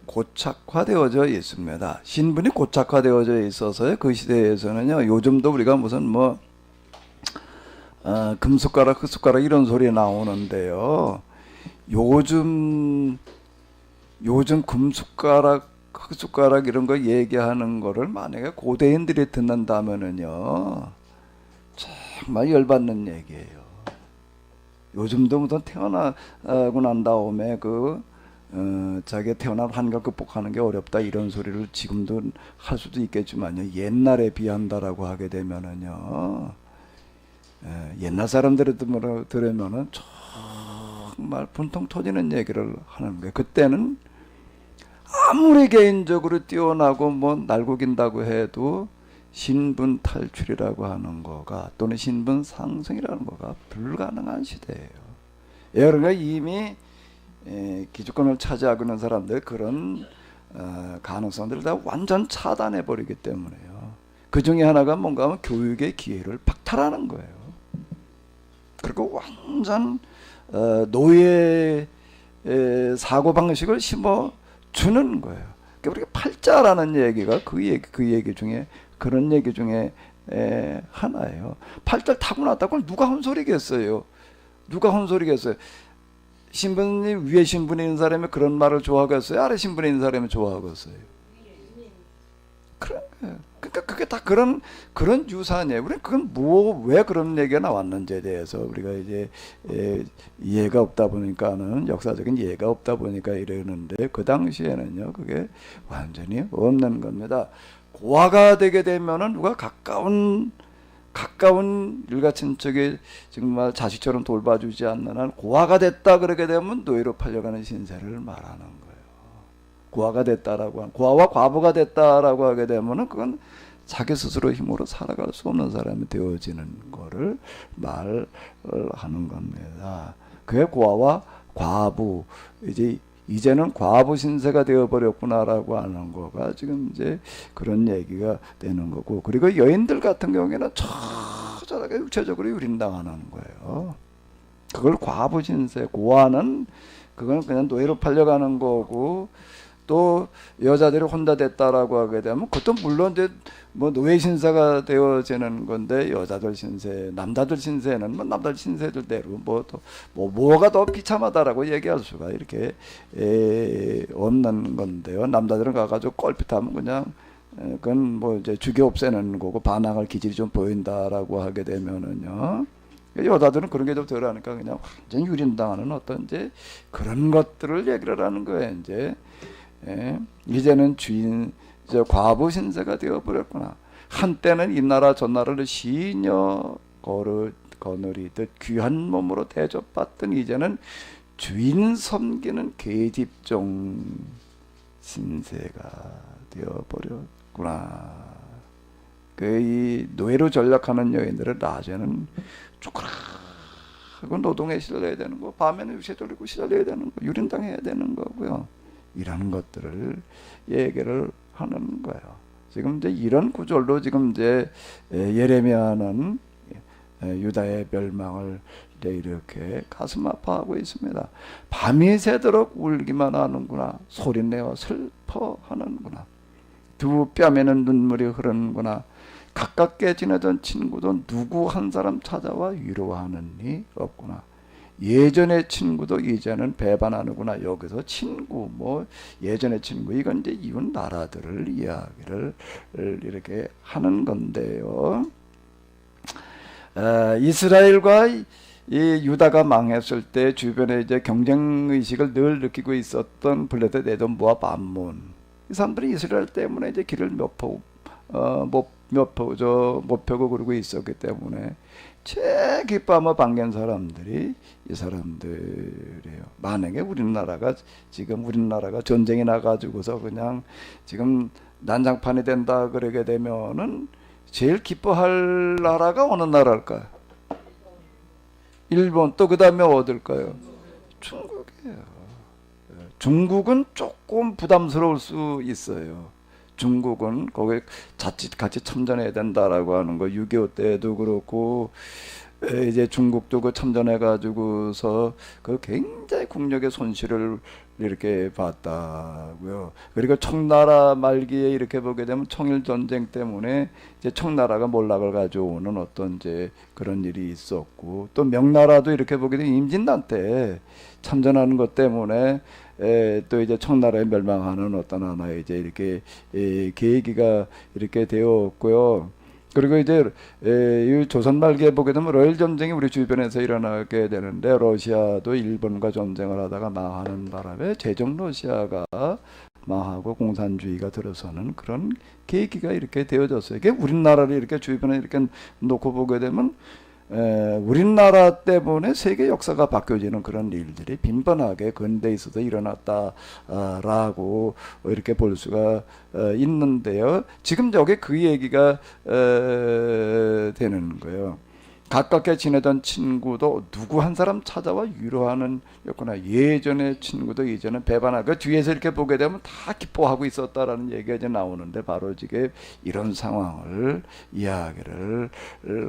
고착화되어져 있습니다. 신분이 고착화되어져 있어서 그 시대에서는요, 요즘도 우리가 무슨 금숟가락 흙숟가락 이런 소리 나오는데요, 요즘 금숟가락 흙숟가락 이런 거 얘기하는 거를 만약에 고대인들이 듣는다면은요, 정말 열받는 얘기예요. 요즘도 무슨 태어나고 난 다음에 자기가 태어난 환경 극복하는 게 어렵다 이런 소리를 지금도 할 수도 있겠지만요, 옛날에 비한다라고 하게 되면은요, 옛날 사람들이 들으면은 정말 분통 터지는 얘기를 하는 거예요. 그때는 아무리 개인적으로 뛰어나고 날고긴다고 해도 신분 탈출이라고 하는 거가, 또는 신분 상승이라는 거가 불가능한 시대예요. 그러니까 이미 기득권을 차지하고 있는 사람들 그런 가능성들을 다 완전 차단해 버리기 때문에요. 그 중에 하나가 뭔가 하면 교육의 기회를 박탈하는 거예요. 그리고 완전 노예 사고 방식을 심어 주는 거예요. 그러니까 우리가 팔자라는 얘기가 그 얘기 중에, 그런 얘기 중에 하나예요. 팔자를 타고났다고 누가 헛소리겠어요? 누가 헛소리겠어요? 신분이 위에 신분에 있는 사람이 그런 말을 좋아하겠어요? 아래 신분에 있는 사람이 좋아하겠어요? 그러니까 그게 다 그런 유산이에요. 우리는 그건 왜 그런 얘기가 나왔는지에 대해서 우리가 이제 이해가 없다 보니까는, 역사적인 이해가 없다 보니까 이러는데, 그 당시에는요 그게 완전히 없는 겁니다. 고아가 되게 되면은 누가 가까운 일가친척이 정말 자식처럼 돌봐주지 않는 한, 고아가 됐다 그러게 되면 노예로 팔려가는 신세를 말하는 거예요. 고아가 됐다라고, 고아와 과부가 됐다라고 하게 되면은 그건 자기 스스로 힘으로 살아갈 수 없는 사람이 되어지는 거를 말하는 겁니다. 그게 고아와 과부, 이제는 과부 신세가 되어버렸구나라고 하는 거가 지금 이제 그런 얘기가 되는 거고, 그리고 여인들 같은 경우에는 처절하게 육체적으로 유린당하는 거예요. 그걸 과부 신세, 고아는 그건 그냥 노예로 팔려가는 거고, 또 여자들이 혼자 됐다라고 하게 되면 그것도 물론 이제 노예 신세가 되어지는 건데, 여자들 신세, 남자들 신세는 남자들 신세들대로 뭐가 더 비참하다라고 얘기할 수가 이렇게 없는 건데요. 남자들은 가가지고 껄핏하면 그냥 그건 이제 죽여 없애는 거고, 반항할 기질이 좀 보인다라고 하게 되면은요, 여자들은 그런 게 좀 덜하니까 그냥 완전 유린당하는 어떤 이제 그런 것들을 얘기를 하는 거예요. 이제는 이제 과부 신세가 되어버렸구나. 한때는 이 나라 저 나라를 시녀 거느리듯 귀한 몸으로 대접받던, 이제는 주인 섬기는 계집종 신세가 되어버렸구나. 이 노예로 전락하는 여인들은 낮에는 쭈그라하고 노동에 시달려야 되는 거, 밤에는 육체 돌리고 시달려야 되는 거, 유린당해야 되는 거고요. 이런 것들을 얘기를 하는 거예요. 지금 이제 이런 구절로 지금 이제 예레미야는 유다의 멸망을 이렇게 가슴 아파하고 있습니다. 밤이 새도록 울기만 하는구나. 소리내어 슬퍼하는구나. 두 뺨에는 눈물이 흐르는구나. 가깝게 지내던 친구도 누구 한 사람 찾아와 위로하는 이 없구나. 예전의 친구도 이제는 배반하는구나. 여기서 친구, 예전의 친구, 이건 이제 이웃 나라들을 이야기를 이렇게 하는 건데요. 이스라엘과 이 유다가 망했을 때 주변에 이제 경쟁 의식을 늘 느끼고 있었던 블레셋, 에돔, 모압, 암몬, 이 사람들이 이스라엘 때문에 이제 길을 못 펴고 그러고 있었기 때문에 제일 기뻐하며 반긴 사람들이 이 사람들이에요. 만약에 우리나라가 전쟁이 나가지고서 그냥 지금 난장판이 된다 그러게 되면은 제일 기뻐할 나라가 어느 나라일까요? 일본, 또 그 다음에 어딜까요? 중국이에요. 중국은 조금 부담스러울 수 있어요. 중국은 거기에 자칫 같이 참전해야 된다라고 하는 거, 6.25 때도 그렇고 이제 중국도 그 참전해 가지고서 그 굉장히 국력의 손실을 이렇게 봤다고요. 그리고 청나라 말기에 이렇게 보게 되면 청일 전쟁 때문에 이제 청나라가 몰락을 가져오는 어떤 이제 그런 일이 있었고, 또 명나라도 이렇게 보게 되면 임진단 때 참전하는 것 때문에 또 이제 청나라에 멸망하는 어떤 하나의 이제 이렇게 계기가 이렇게 되었고요. 그리고 이제 이 조선 말기에 보게 되면 러일 전쟁이 우리 주변에서 일어나게 되는데, 러시아도 일본과 전쟁을 하다가 망하는 바람에 제정 러시아가 망하고 공산주의가 들어서는 그런 계기가 이렇게 되어졌어요. 이게 우리나라를 이렇게 주변에 이렇게 놓고 보게 되면 우리나라 때문에 세계 역사가 바뀌어지는 그런 일들이 빈번하게 근대에 있어서 일어났다라고 이렇게 볼 수가 있는데요. 지금 저게 그 얘기가 되는 거예요. 가깝게 지내던 친구도 누구 한 사람 찾아와 위로하는 였구나. 예전의 친구도 이제는 배반하고, 그 뒤에서 이렇게 보게 되면 다 기뻐하고 있었다라는 얘기가 이제 나오는데, 바로 이게 이런 상황을 이야기를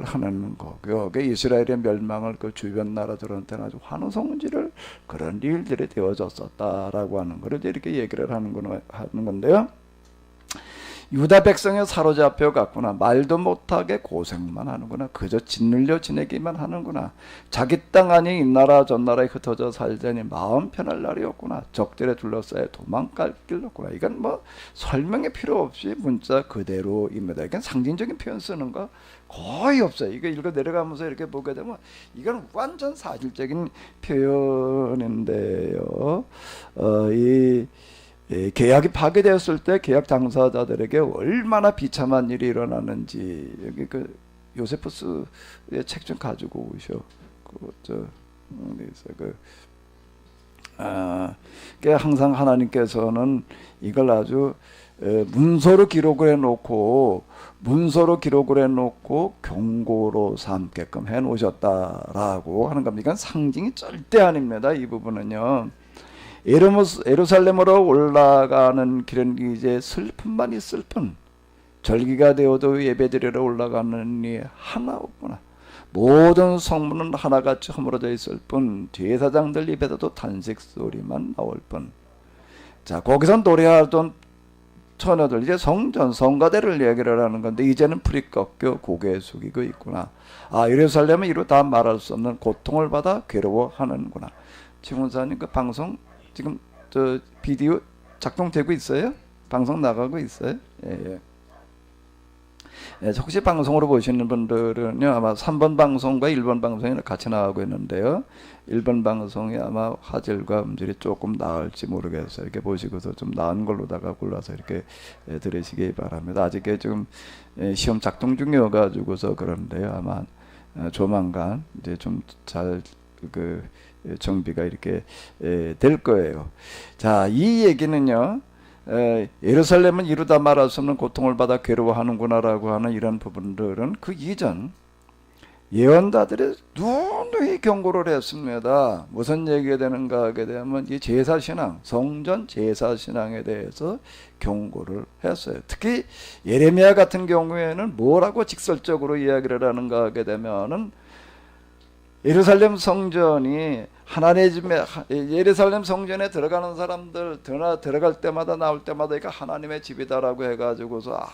하는 거고요. 그 이스라엘의 멸망을 그 주변 나라들한테는 아주 환호성지를 그런 일들이 되어졌었다라고 하는 거를 이렇게 얘기를 하는 건데요. 유다 백성에 사로잡혀 갔구나. 말도 못하게 고생만 하는구나. 그저 짓눌려 지내기만 하는구나. 자기 땅 아니 이 나라 저 나라에 흩어져 살자니 마음 편할 날이 없구나. 적들에 둘러싸여 도망갈 길 없구나. 이건 뭐 설명이 필요 없이 문자 그대로입니다. 이건 상징적인 표현 쓰는 거 거의 없어요. 이거 읽어 내려가면서 이렇게 보게 되면 이건 완전 사실적인 표현인데요. 계약이 파괴되었을 때 계약 당사자들에게 얼마나 비참한 일이 일어나는지, 여기 그 요세푸스의 책 좀 가지고 오셔. 항상 하나님께서는 이걸 아주 문서로 기록을 해놓고 경고로 삼게끔 해놓으셨다라고 하는 겁니다. 이건 상징이 절대 아닙니다. 이 부분은요. 예루살렘으로 올라가는 길은 이제 슬픔만이 슬픈, 절기가 되어도 예배드리러 올라가는 이 하나 없구나. 모든 성문은 하나같이 허물어져 있을 뿐, 제사장들 입에서도 탄식 소리만 나올 뿐. 자, 거기서 노래하던 처녀들, 이제 성가대를 얘기를 하는 건데, 이제는 풀이 꺾여 고개 숙이고 있구나. 아, 예루살렘은 이루 다 말할 수 없는 고통을 받아 괴로워하는구나. 지문사님 그 방송 지금 저 비디오 작동되고 있어요? 방송 나가고 있어요? 예. 혹시 방송으로 보시는 분들은요, 아마 3번 방송과 1번 방송이 같이 나가고 있는데요. 1번 방송이 아마 화질과 음질이 조금 나을지 모르겠어요. 이렇게 보시고서 좀 나은 걸로다가 골라서 이렇게 들으시기 바랍니다. 아직 지금 시험 작동 중이어가지고서 그런데요. 아마 조만간 이제 좀 잘 정비가 이렇게 될 거예요. 자, 이 얘기는요, 예루살렘은 이루다 말할 수 없는 고통을 받아 괴로워하는구나라고 하는 이런 부분들은 그 이전 예언자들이 누누이 경고를 했습니다. 무슨 얘기가 되는가 하게 되면 이 제사신앙, 성전 제사신앙에 대해서 경고를 했어요. 특히 예레미야 같은 경우에는 뭐라고 직설적으로 이야기를 하는가 하게 되면은, 예루살렘 성전이 하나님의 집에, 예루살렘 성전에 들어가는 사람들 들어갈 때마다 나올 때마다 이거 하나님의 집이다라고 해가지고서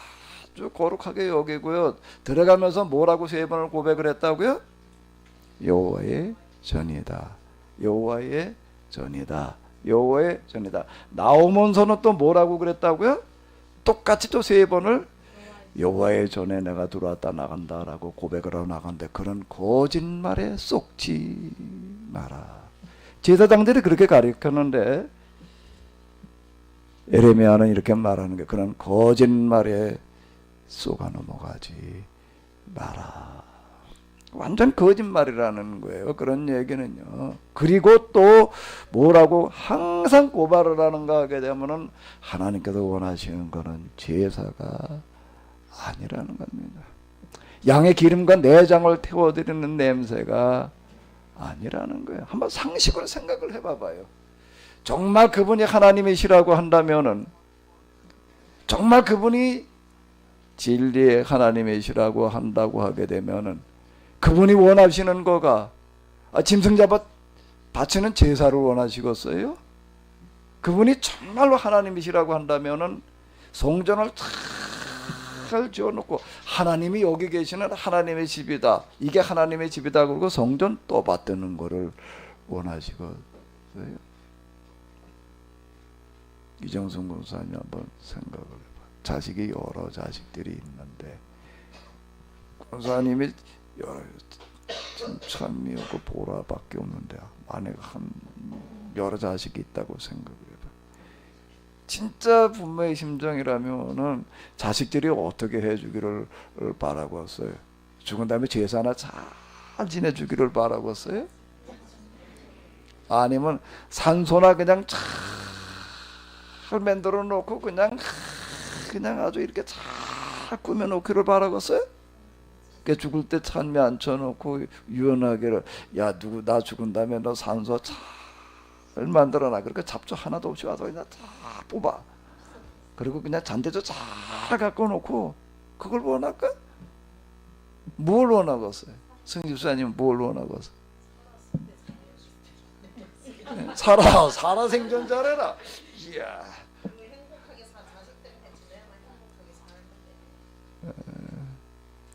아주 거룩하게 여기고요. 들어가면서 뭐라고 3번을 고백을 했다고요? 여호와의 전이다. 여호와의 전이다. 여호와의 전이다. 나오면서는 또 뭐라고 그랬다고요? 똑같이 또 3번을 여호와의 전에 내가 들어왔다 나간다라고 고백을 하고 나간데, 그런 거짓말에 쏙지 마라. 제사장들이 그렇게 가르쳤는데 에레미야는 이렇게 말하는 게, 그런 거짓말에 쏘가 넘어가지 마라. 완전 거짓말이라는 거예요. 그런 얘기는요. 그리고 또 뭐라고 항상 고발을 하는가 하게 되면은, 하나님께서 원하시는 거는 제사가 아니라는 겁니다. 양의 기름과 내장을 태워드리는 냄새가 아니라는 거예요. 한번 상식으로 생각을 해봐봐요. 정말 그분이 하나님이시라고 한다면은, 정말 그분이 진리의 하나님이시라고 한다고 하게 되면은, 그분이 원하시는 거가 짐승 잡아 바치는 제사를 원하시겠어요? 그분이 정말로 하나님이시라고 한다면은 성전을 잘 지어놓고 하나님이 여기 계시는 하나님의 집이다, 이게 하나님의 집이다, 그러고 성전 또 받드는 거를 원하시거든요. 이정순 권사님 한번 생각을 해봐. 자식이 여러 자식들이 있는데 권사님이 참미하고 보라밖에 없는데 만약 한 여러 자식이 있다고 생각을 해봐. 진짜 부모의 심정이라면은 자식들이 어떻게 해주기를 바라고 왔어요? 죽은 다음에 제사나 잘 지내주기를 바라고 왔어요? 아니면 산소나 그냥 잘 만들어 놓고 그냥 아주 이렇게 잘 꾸며 놓기를 바라고 왔어요? 그 죽을 때 찬미 앉혀놓고 유연하게, 야 누구 나 죽은 다음에 너 산소 잘 만들어놔. 그러니까 잡초 하나도 없이 와서 그냥 다 뽑아. 그리고 그냥 잔대도 잘 갖고 놓고 그걸 원할까? 뭘 원하겠어요? 성집사님 뭘 원하겠어요? 살아 생전 잘해라. 이야.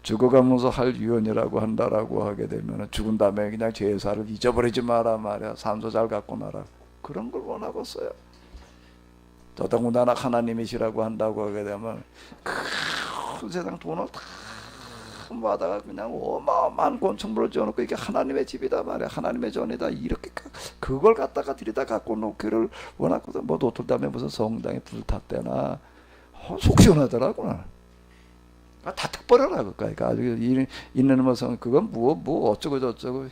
죽어가면서 할 유언이라고 한다라고 하게 되면 죽은 다음에 그냥 제사를 잊어버리지 마라 말이야. 산소 잘 갖고 나라. 그런 걸 원하겠어요? 더더군다나 하나님이시라고 한다고 하게 되면 큰 세상 돈을 다 받아가 그냥 어마어마한 건축물을 지어놓고 이게 하나님의 집이다 말이야. 하나님의 전이다. 이렇게 그걸 갖다가 들이다 갖고 놓기를 원하거든. 뭐 노틀담에 무슨 성당에 불탔대나 속 시원하더라고 나는. 다 탁버려라 그러니까 아주 있는 무슨 그건 뭐 어쩌고 저쩌고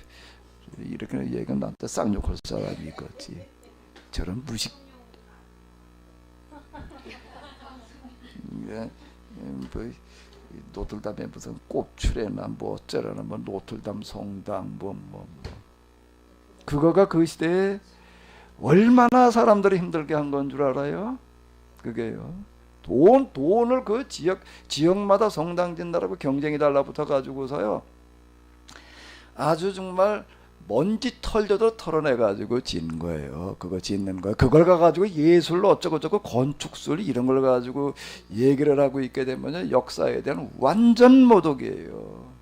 이렇게 얘기는 나한테 쌍욕할 사람이 있겠지. 저런 무식 뭐 노틀담에 무슨 꽃출애나 뭐 어쩌라나 뭐 노틀담 성당 뭐 그거가 그 시대에 얼마나 사람들이 힘들게 한 건 줄 알아요? 그게요. 돈을 그 지역마다 성당 짓는다고 경쟁이 달라붙어 가지고서요. 아주 정말 먼지 털려도 털어내 가지고 짓는 거예요. 그거 짓는 거. 그걸 가지고 예술로 어쩌고저쩌고 건축술 이런 걸 가지고 얘기를 하고 있게 되면 역사에 대한 완전 모독이에요.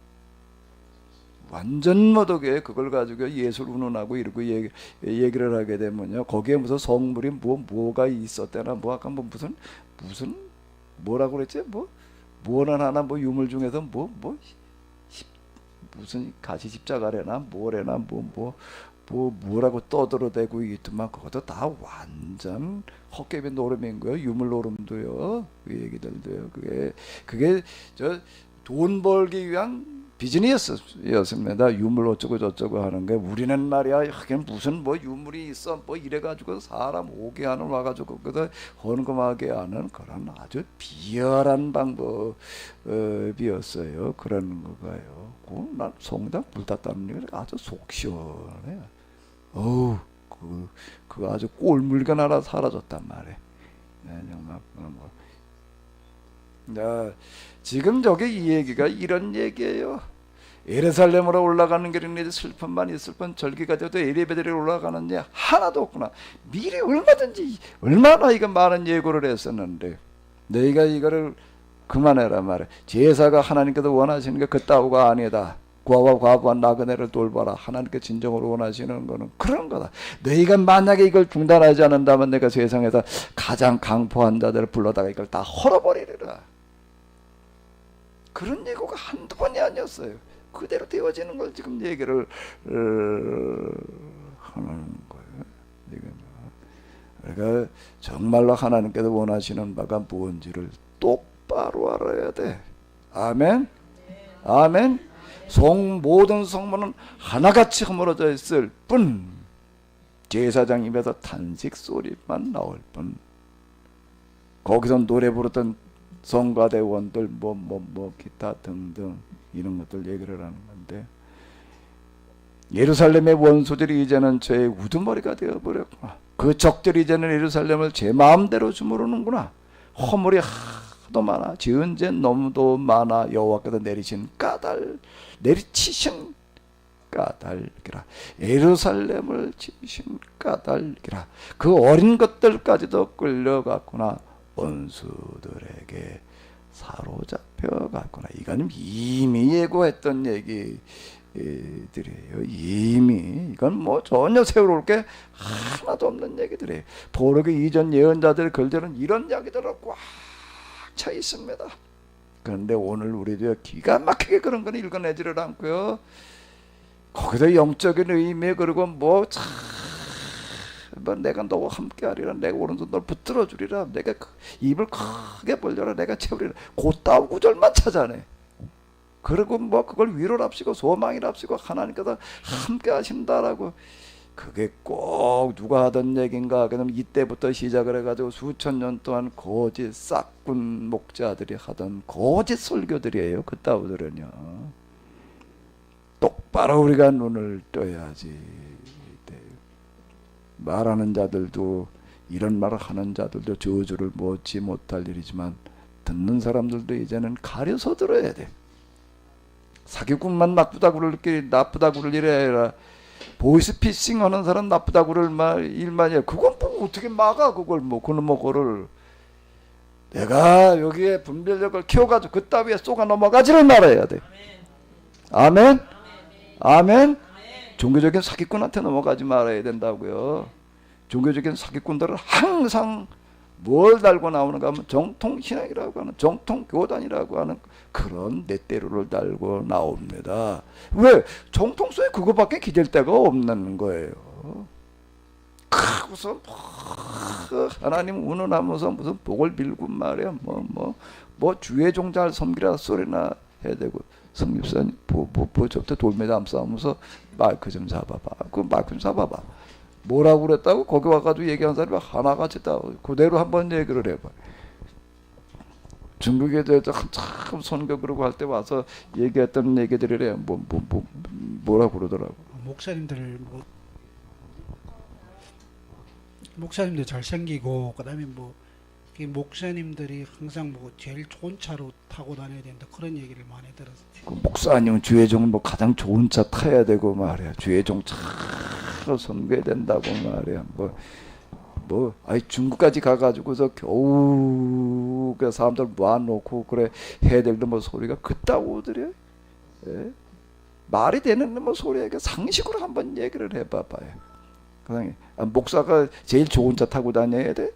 완전 모독이에요. 그걸 가지고 예술 운운하고 이러고 얘기를 하게 되면요. 거기에 무슨 성물이 뭐가 있었대나 뭐 아까 뭐 무슨 뭐라고 그랬지? 뭐는 하나 뭐 유물 중에서 무슨 가시 십자가래나 뭐래나 뭐라고 떠들어대고 있더만 그것도 다 완전 헛개비 노름인 거예요. 유물 노름도요. 그 얘기들도요. 그게 저 돈 벌기 위한 비즈니스였습니다. 유물 어쩌고 저쩌고 하는 게 우리는 말이야 하긴 무슨 뭐 유물이 있어 뭐 이래가지고 사람 오게 하는 와가지고 그거 헌금하게 하는 그런 아주 비열한 방법이었어요. 그런 거가요. 난 성당 불탔다는 얘기 아주 속 시원해. 어우 그 아주 꼴물건 하나 사라졌단 말이에요. 네, 정말 뭐. 지금 저게 이 얘기가 이런 얘기예요. 예루살렘으로 올라가는 길은 슬픔만 있을 뿐 절기가 돼도 에리베델에 올라가는 게 하나도 없구나. 미리 얼마나 이거 많은 예고를 했었는데 너희가 이거를 그만해라 말해. 제사가 하나님께서 원하시는 게 그따위가 아니다. 고아와 과부와 나그네를 돌봐라. 하나님께 진정으로 원하시는 거는 그런 거다. 너희가 만약에 이걸 중단하지 않는다면 내가 세상에서 가장 강포한 자들을 불러다가 이걸 다 헐어버리리라. 그런 예고가 한두 번이 아니었어요. 그대로 되어지는 걸 지금 얘기를 하는 거예요. 그러니까 정말로 하나님께서 원하시는 바가 무엇인지를 똑바로 알아야 돼. 아멘. 아멘. 모든 성문은 하나같이 허물어져 있을 뿐 제사장 입에서 탄식 소리만 나올 뿐 거기서 노래 부르던 성가대원들 기타 등등 이런 것들 얘기를 하는 건데 예루살렘의 원수들이 이제는 저의 우두머리가 되어버렸구나. 그 적들이 이제는 예루살렘을 제 마음대로 주무르는구나. 허물이 악도 많아 지은 죄 너무도 많아 여호와께서 내리신 까닭 내리치신 까닭이라 예루살렘을 지으신 까닭이라 그 어린 것들까지도 끌려갔구나 원수들에게 사로잡혀 갔구나. 이건 이미 예고했던 얘기들이에요. 이미 이건 뭐 전혀 새로울 게 하나도 없는 얘기들이에요. 포로기 이전 예언자들의 글들은 이런 이야기들로 꽉 차 있습니다. 그런데 오늘 우리도 기가 막히게 그런 건 읽어내지를 않고요. 거기서 영적인 의미 그리고 뭐 내가 너와 함께하리라 내가 오른손 널 붙들어 주리라 내가 입을 크게 벌려라 내가 채우리라 곧다음 구절만 찾아내. 그리고 뭐 그걸 위로랍시고 소망이랍시고 하나님께서 함께 하신다라고 그게 꼭 누가 하던 얘기인가. 그럼 이때부터 시작을 해가지고 수천 년 동안 거짓 싹군 목자들이 하던 거짓 설교들이에요. 그따위들은요. 똑바로 우리가 눈을 떠야지. 말하는 자들도 이런 말을 하는 자들도 저주를 못지 못할 일이지만 듣는 사람들도 이제는 가려서 들어야 돼. 사기꾼만 나쁘다고 그럴 일이 아니라 보이스피싱 하는 사람 나쁘다고 그럴 일만이야. 그건 뭐 어떻게 막아 그걸 뭐 그놈의 거를 내가 여기에 분별력을 키워가지고 그 따위에 쏘가 넘어가지를 말아야 돼. 아멘. 아멘. 종교적인 사기꾼한테 넘어가지 말아야 된다고요. 종교적인 사기꾼들은 항상 뭘 달고 나오는가 하면 정통신학이라고 하는 정통교단이라고 하는 그런 넷대로를 달고 나옵니다. 왜? 정통성에 그거밖에 기댈 데가 없는 거예요. 그래서 하나님 운운하면서 무슨 복을 빌고 말이야 뭐 주의 종자를 섬기라 소리나 해야 되고 성립사님 저부터 돌매담 싸우면서 마이크 좀 잡아봐. 그 마이크 좀 잡아봐. 뭐라고 그랬다고? 거기 와가지고 얘기한 사람이 하나같이 다 그대로 한번 얘기를 해봐. 중국에 대해서 한참 선교 그러고 할 때 와서 얘기했던 얘기들이래. 뭐라고 그러더라고. 목사님들 잘생기고 그다음에 목사님들이 항상 제일 좋은 차로 타고 다녀야 된다 그런 얘기를 많이 들었어요. 그 목사님은 주의종은 가장 좋은 차 타야 되고 말이야. 주의종 차로 섬겨야 된다고 말이야. 아니 중국까지 가가지고서 겨우 그 사람들 모아놓고 그래 해야 될 소리가 그따구들이야. 예? 말이 되는 소리야. 상식으로 한번 얘기를 해봐봐요. 그냥 목사가 제일 좋은 차 타고 다녀야 돼?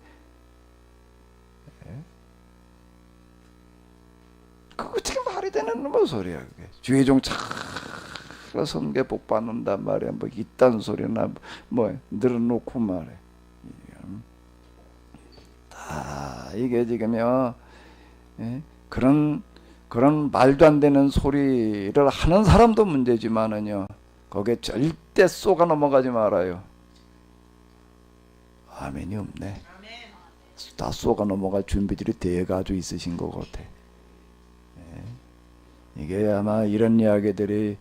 그거 어떻게 말이 되는 소리야 그게. 주의종 차로 섬겨 복 받는단 말이야. 이딴 소리나 늘어놓고 말해. 이게 지금요 그런 말도 안 되는 소리를 하는 사람도 문제지만은요 거기에 절대 쏘가 넘어가지 말아요. 아멘이 없네. 다 쏘가 넘어갈 준비들이 돼가지고 있으신 것 같아. 이게 아마 이런 이야기들이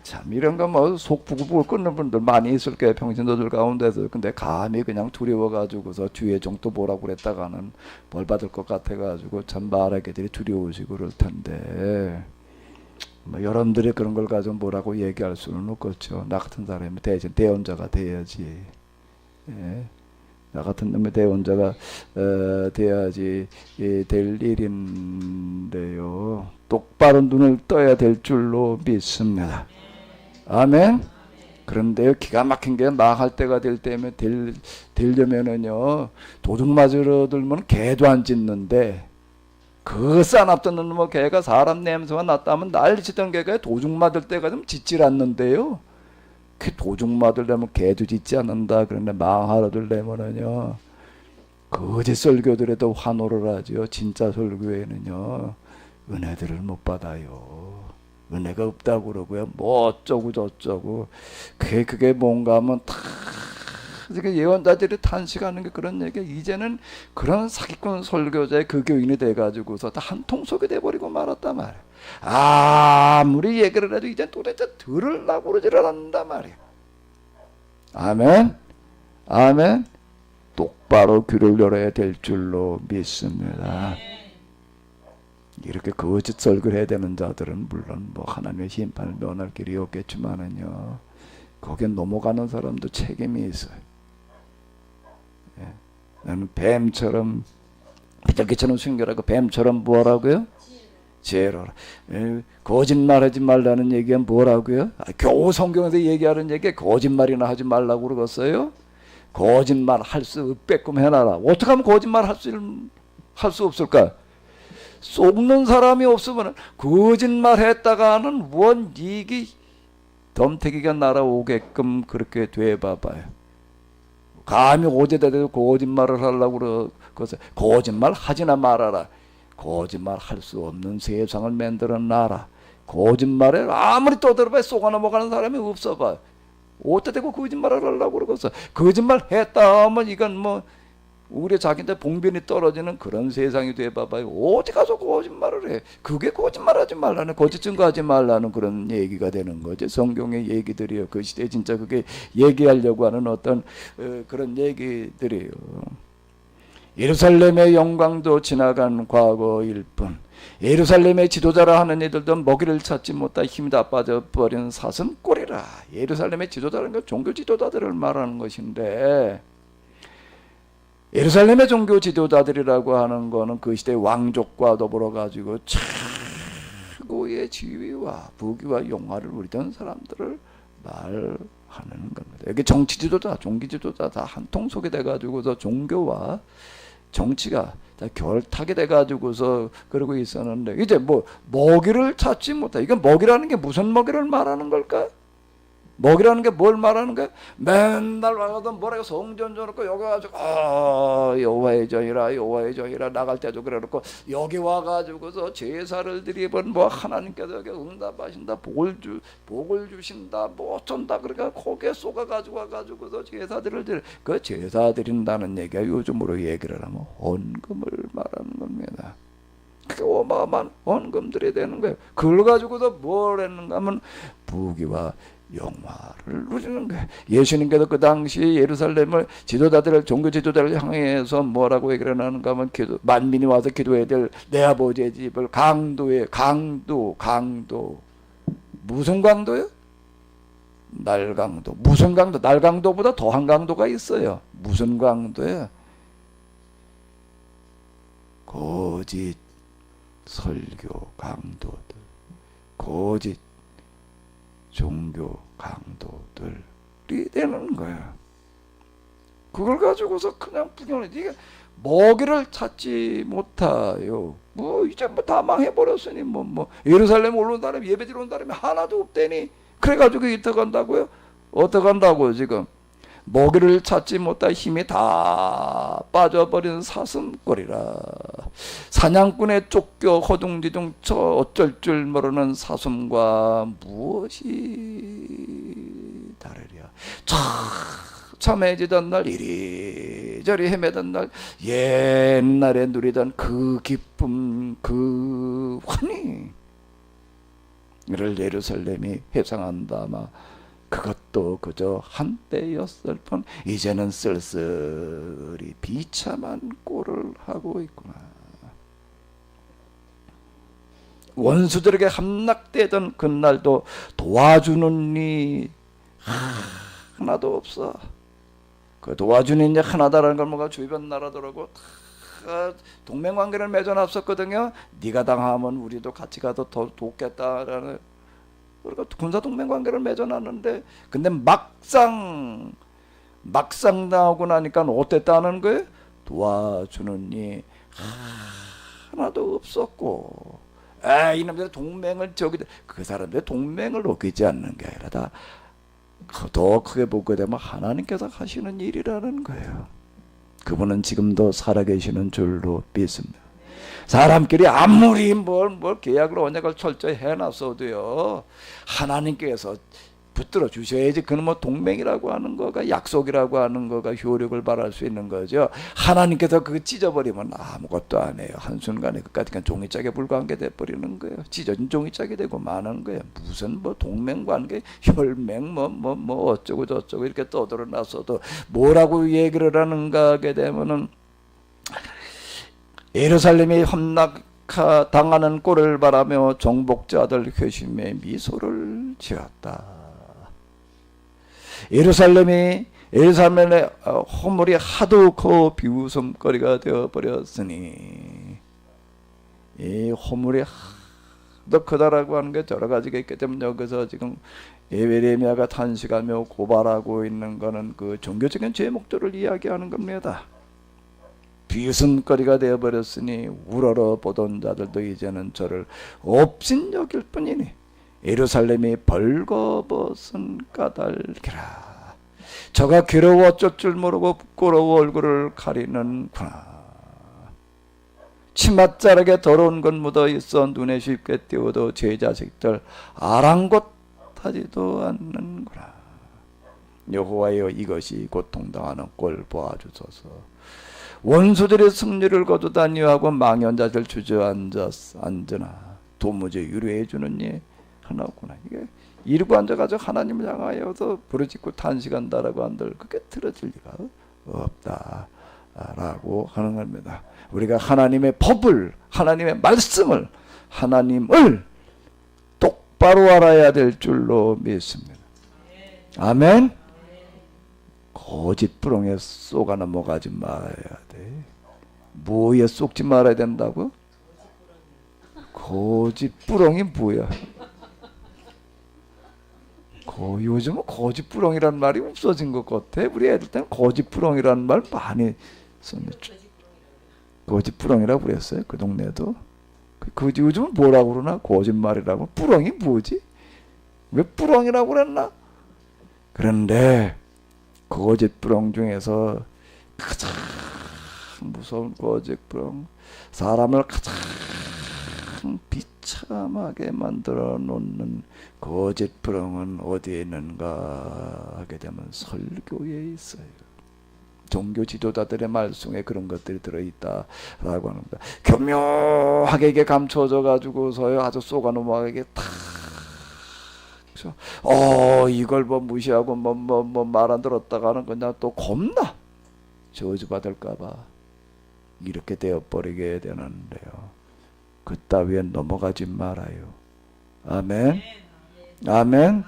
참 이런 거 속 부글부글 끓는 분들 많이 있을 거예요. 평신도들 가운데서. 근데 감히 그냥 두려워가지고서 주의 종도 뭐라고 그랬다가는 벌 받을 것 같아가지고 참 말하기들이 두려우시고 그럴 텐데 여러분들이 그런 걸 가지고 뭐라고 얘기할 수는 없겠죠. 나 같은 사람이 대신 대언자가 돼야지. 예. 나 같은 놈의 대언자가 돼야지 될 일인데요. 똑바로 눈을 떠야 될 줄로 믿습니다. 아멘. 그런데요 기가 막힌 게 망할 때가 되려면은요 도둑 맞으러 들면 개도 안 짖는데 그 싸납던 놈의 개가 사람 냄새가 났다면 난리치던 개가 도둑 맞을 때가 좀 짖질 않는데요. 그 도둑 맞으려면 개도 짖지 않는다. 그런데 망하러 들려면은요 거짓 설교들에도 환호를 하죠. 진짜 설교에는요 은혜들을 못 받아요. 은혜가 없다고 그러고요. 뭐 어쩌고 저쩌고. 그게 뭔가 하면 다 예언자들이 탄식하는 게 그런 얘기야. 이제는 그런 사기꾼 설교자의 그 교인이 돼가지고서 다 한통속이 돼버리고 말았단 말이야. 아무리 얘기를 해도 이제 도대체 들으려고 그러지를 않는단 말이야. 아멘. 아멘. 똑바로 귀를 열어야 될 줄로 믿습니다. 이렇게 거짓 설교를 해야 되는 자들은 물론 뭐 하나님의 심판을 면할 길이 없겠지만은요, 거기에 넘어가는 사람도 책임이 있어요. 예. 나는 뱀처럼 비둘기처럼 순결하고 뱀처럼 뭐라고요? 지혜로라. 거짓말하지 말라는 얘기는 뭐라고요? 겨우 성경에서 얘기하는 얘기 거짓말이나 하지 말라고 그러겠어요? 거짓말 할 수 없게끔 해놔라. 어떻게 하면 거짓말 할 수 없을까? 속는 사람이 없으면 거짓말 했다가는 원 이익이 덤태기가 날아오게끔 그렇게 돼봐봐요. 감히 어제다 대고 거짓말을 하려고 그래서 거짓말 하지나 말아라. 거짓말 할 수 없는 세상을 만들어 놔라. 거짓말에 아무리 떠들어봐야 속아 넘어가는 사람이 없어봐. 어디다 대고 거짓말을 하려고 그러겠어. 거짓말 했다 하면 이건 뭐 우리 자기한테 봉변이 떨어지는 그런 세상이 돼봐봐요. 어디 가서 거짓말을 해. 그게 거짓말하지 말라는, 거짓 증거하지 말라는 그런 얘기가 되는 거죠. 성경의 얘기들이요. 그 시대에 진짜 그게 얘기하려고 하는 어떤 그런 얘기들이에요. 예루살렘의 영광도 지나간 과거일 뿐, 예루살렘의 지도자라 하는 이들도 먹이를 찾지 못하 힘이 다 빠져버린 사슴꼴이라. 예루살렘의 지도자라는 건 종교 지도자들을 말하는 것인데, 예루살렘의 종교 지도자들이라고 하는 거는 그 시대 왕족과 더불어 가지고 최고의 지위와 부귀와 영화를 누리던 사람들을 말하는 겁니다. 여기 정치 지도자, 종교 지도자 다 한 통 속에 돼 가지고서 종교와 정치가 다 결탁이 돼 가지고서 그러고 있었는데, 이제 뭐 먹이를 찾지 못해. 이건 먹이라는 게 무슨 먹이를 말하는 걸까? 먹이라는 게 뭘 말하는 거야? 맨날 와가던 뭐라고 성전 줘놓고 여기 와가지고 여호와의 전이라 여호와의 전이라 나갈 때도 그래놓고 여기 와가지고서 제사를 드리면 뭐 하나님께서 여기 응답하신다, 복을 주신다, 뭐 어쩐다, 그러니까 거기에 쏘가가지고 와가지고서 제사들을 드려. 그 제사 드린다는 얘기가 요즘으로 얘기를 하면 헌금을 말하는 겁니다. 그게 어마어마한 헌금들이 되는 거예요. 그걸 가지고서 뭘 했는가 하면 부귀와 영화를 누리는 거예요. 예수님께서 그 당시 예루살렘을 지도자들을, 종교 지도자를 향해서 뭐라고 얘기를 하는가 하면 만민이 와서 기도해야 될 내 아버지의 집을 강도. 무슨 강도요? 날강도. 무슨 강도? 날강도보다 더한 강도가 있어요. 무슨 강도예요? 거짓 설교 강도들, 거짓 종교 강도들이 되는 거야. 그걸 가지고서 그냥 부정해. 이게 먹이를 찾지 못하요. 뭐 이제 뭐 다 망해버렸으니 뭐 예루살렘 올라온 사람이, 예배드리러 온 사람이 하나도 없대니 그래가지고 어떡한다고요? 어떡한다고요 지금? 먹이를 찾지 못하 힘이 다 빠져버린 사슴꼴이라. 사냥꾼에 쫓겨 허둥지둥 쳐 어쩔 줄 모르는 사슴과 무엇이 다르랴. 참해지던 날, 이리저리 헤매던 날, 옛날에 누리던 그 기쁨, 그 환희, 이를 예루살렘이 회상한다마 그것도 그저 한때였을 뿐 이제는 쓸쓸히 비참한 꼴을 하고 있구나. 원수들에게 함락되던 그날도 도와주는 이 하나도 없어. 그 도와주는 이 하나다라는 걸 뭐가 주변 나라더라고 동맹관계를 맺어놨었거든요. 네가 당하면 우리도 같이 가도 더 돕겠다라는. 그러니까 군사동맹관계를 맺어놨는데, 근데 막상 나오고 나니까 어땠다는 거예요? 도와주는 이 하나도 없었고, 이놈들 동맹을 그 사람들 동맹을 어기지 않는 게 아니라 더 크게 보게 되면 하나님께서 하시는 일이라는 거예요. 그분은 지금도 살아계시는 줄로 믿습니다. 사람끼리 아무리 뭘 계약을 언약을 철저히 해놨어도요, 하나님께서 붙들어 주셔야지. 그는 뭐 동맹이라고 하는 거가, 약속이라고 하는 거가 효력을 발할 수 있는 거죠. 하나님께서 그거 찢어버리면 아무것도 안 해요. 한순간에 그까지 그냥 종이짝에 불과한 게 돼버리는 거예요. 찢어진 종이짝이 되고 마는 거예요. 무슨 뭐 동맹관계, 혈맹 뭐 어쩌고 저쩌고 이렇게 떠들어 놨어도 뭐라고 얘기를 하는가 하게 되면은, 예루살렘이 당하는 꼴을 바라며 정복자들 회심의 미소를 지었다. 예루살렘의 허물이 하도 그 비웃음거리가 되어버렸으니, 이 허물이 하도 크다라고 하는 게 여러 가지가 있기 때문에 여기서 지금 예레미야가 탄식하며 고발하고 있는 것은 그 종교적인 제목들을 이야기하는 겁니다. 비웃음거리가 되어버렸으니 우러러 보던 자들도 이제는 저를 업신 여길 뿐이니 예루살렘이 벌거벗은 까닭이라. 저가 괴로워 어쩔 줄 모르고 부끄러워 얼굴을 가리는구나. 치맛자락에 더러운 것 묻어 있어 눈에 쉽게 띄워도 제 자식들 아랑곳하지도 않는구나. 여호와여, 이것이 고통당하는 꼴 보아주소서. 원수들의 승리를 거두다니 하고 망연자들 주저앉으나 도무지 유료해 주는 예 하나구나. 이게 이러고 앉아가지고 하나님을 향하여서 부르짖고 탄식한다라고 한들 그게 틀어질 리가 없다라고 하는 겁니다. 우리가 하나님의 법을, 하나님의 말씀을, 하나님을 똑바로 알아야 될 줄로 믿습니다. 아멘. 거짓부렁에 쏘가 넘어가지 말아야 돼. 뭐에 쏙지 말아야 된다고? 거짓부렁이 뭐야? 요즘은 거짓부렁이란 말이 없어진 것 같아. 우리 애들 때는 거짓부렁이라는 말 많이 썼는데, 거짓부렁이라고 그랬어요. 그 동네도. 요즘은 뭐라고 그러나? 거짓말이라고. 부렁이 뭐지? 왜 부렁이라고 그랬나? 그런데 거짓부렁 중에서 가장 무서운 거짓부렁, 사람을 가장 비참하게 만들어 놓는 거짓부렁은 어디에 있는가 하게 되면 설교에 있어요. 종교 지도자들의 말씀에 그런 것들이 들어있다라고 합니다. 교묘하게 이게 감춰져 가지고서요, 아주 쏘가 넘어가게 탁. 이걸 뭐 무시하고 말 안 들었다가는 그냥 또 겁나 저주받을까봐 이렇게 되어버리게 되는데요. 그따위에 넘어가지 말아요. 아멘. 아멘.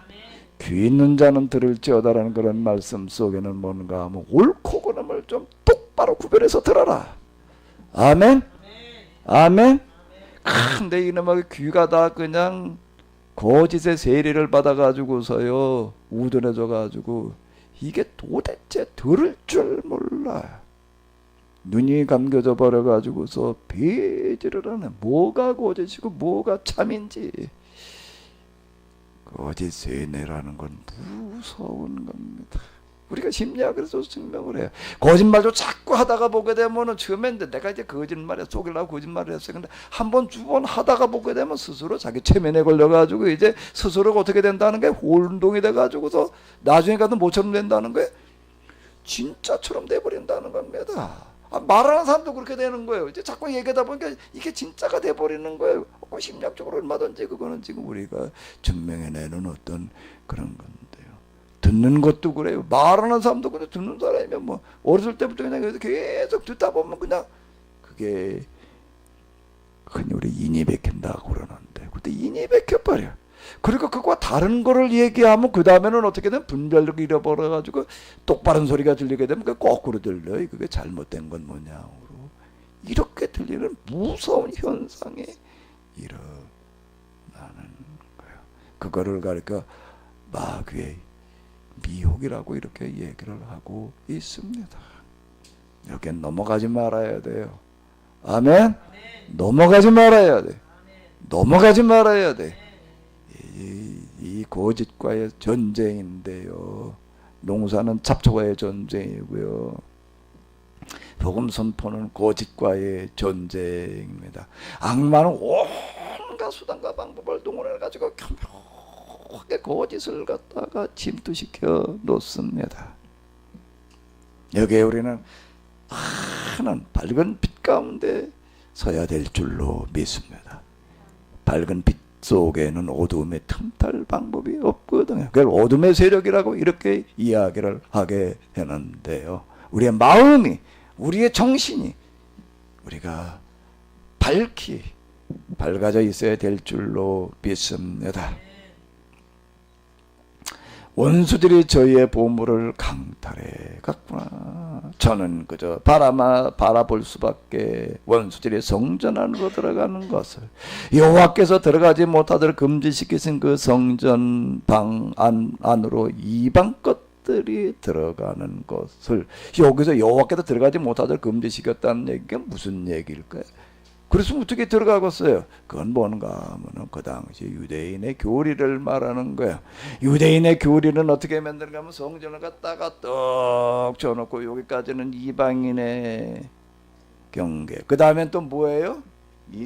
귀 있는 자는 들을지어다라는 그런 말씀 속에는 뭔가 하면 옳고 그름을 좀 똑바로 구별해서 들어라. 아멘. 아멘. 근데 이놈의 귀가 다 그냥 거짓의 세례를 받아가지고서요, 우둔해져가지고 이게 도대체 들을 줄 몰라. 눈이 감겨져 버려가지고서 배제를 하네. 뭐가 거짓이고 뭐가 참인지. 거짓 세뇌라는 건 무서운 겁니다. 우리가 심리학에서 증명을 해요. 거짓말도 자꾸 하다가 보게 되면은 처음에 내가 이제 거짓말에 속이려고 거짓말을 했어요. 근데 한 번, 두 번 하다가 보게 되면 스스로 자기 체면에 걸려가지고 이제 스스로가 어떻게 된다는 게 혼동이 돼가지고서 나중에 가도 모처럼 된다는 게 진짜처럼 돼버린다는 겁니다. 말하는 사람도 그렇게 되는 거예요. 이제 자꾸 얘기하다 보니까 이게 진짜가 돼버리는 거예요. 심리학적으로 얼마든지 그거는 지금 우리가 증명해내는 어떤 그런 건데요. 듣는 것도 그래요. 말하는 사람도 그래. 듣는 사람이면 뭐 어렸을 때부터 그냥 계속 듣다 보면 그냥 그게 우리 인이 베낀다고 그러는데 그때 인이 베껴버려. 그리고 그거와 다른 거를 얘기하면 그 다음에는 어떻게든 분별력을 잃어버려가지고 똑바른 소리가 들리게 되면 그게 거꾸로 들려요. 그게 잘못된 건 뭐냐고 이렇게 들리는 무서운 현상이 일어나는 거예요. 그거를 가르쳐 마귀의 미혹이라고 이렇게 얘기를 하고 있습니다. 여기에 넘어가지 말아야 돼요. 아멘. 넘어가지 말아야 돼. 넘어가지 말아야 돼. 이 거짓과의 전쟁인데요. 농사는 잡초와의 전쟁이고요. 복음 선포는 거짓과의 전쟁입니다. 악마는 온갖 수단과 방법을 동원해 가지고 교묘하게 거짓을 갖다가 침투시켜 놓습니다. 여기에 우리는 환한 밝은 빛 가운데 서야 될 줄로 믿습니다. 밝은 빛 속에는 어둠의 틈탈 방법이 없거든요. 그걸 어둠의 세력이라고 이렇게 이야기를 하게 되는데요. 우리의 마음이, 우리의 정신이 우리가 밝히 밝아져 있어야 될 줄로 믿습니다. 원수들이 저희의 보물을 강탈해 갔구나. 저는 그저 바라볼 수밖에 원수들이 성전 안으로 들어가는 것을, 여호와께서 들어가지 못하도록 금지시키신 그 성전 방 안으로 이방 것들이 들어가는 것을, 여기서 여호와께서 들어가지 못하도록 금지시켰다는 얘기가 무슨 얘기일까요? 그래서 어떻게 들어가겠어요? 그건 뭔가 하면 그 당시 유대인의 교리를 말하는 거야. 유대인의 교리는 어떻게 만드는가 하면 성전을 갖다가 떡 쳐놓고 여기까지는 이방인의 경계. 그 다음엔 또 뭐예요?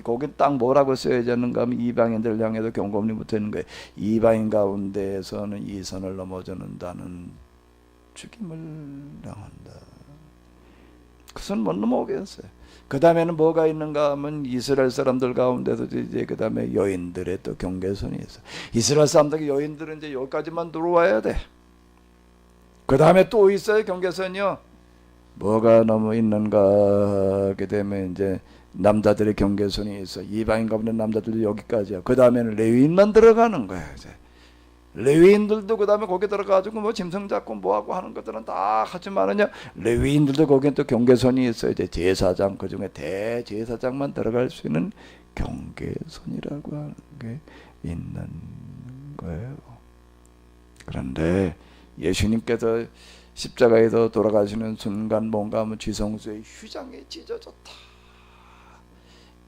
거긴 딱 뭐라고 써야 되는가 하면 이방인들 향해서 경고문이 붙어있는 거예요. 이방인 가운데에서는 이 선을 넘어서는다는 죽임을 당한다. 그 선 못 넘어오겠어요. 그 다음에는 뭐가 있는가 하면 이스라엘 사람들 가운데서 이제 그 다음에 여인들의 또 경계선이 있어. 이스라엘 사람들 여인들은 이제 여기까지만 들어와야 돼. 그 다음에 또 있어요 경계선이요. 뭐가 너무 있는가 하게 되면 이제 남자들의 경계선이 있어. 이방인 가운데 남자들도 여기까지야. 그 다음에는 레위인만 들어가는 거야 이제. 레위인들도 그 다음에 거기 들어가지고 뭐 짐승 잡고 뭐하고 하는 것들은 다 하지만은요, 레위인들도 거기엔 또 경계선이 있어요. 이제 제사장, 그 중에 대제사장만 들어갈 수 있는 경계선이라고 하는 게 있는 거예요. 그런데 예수님께서 십자가에서 돌아가시는 순간 뭔가 하면 지성소의 휘장이 찢어졌다,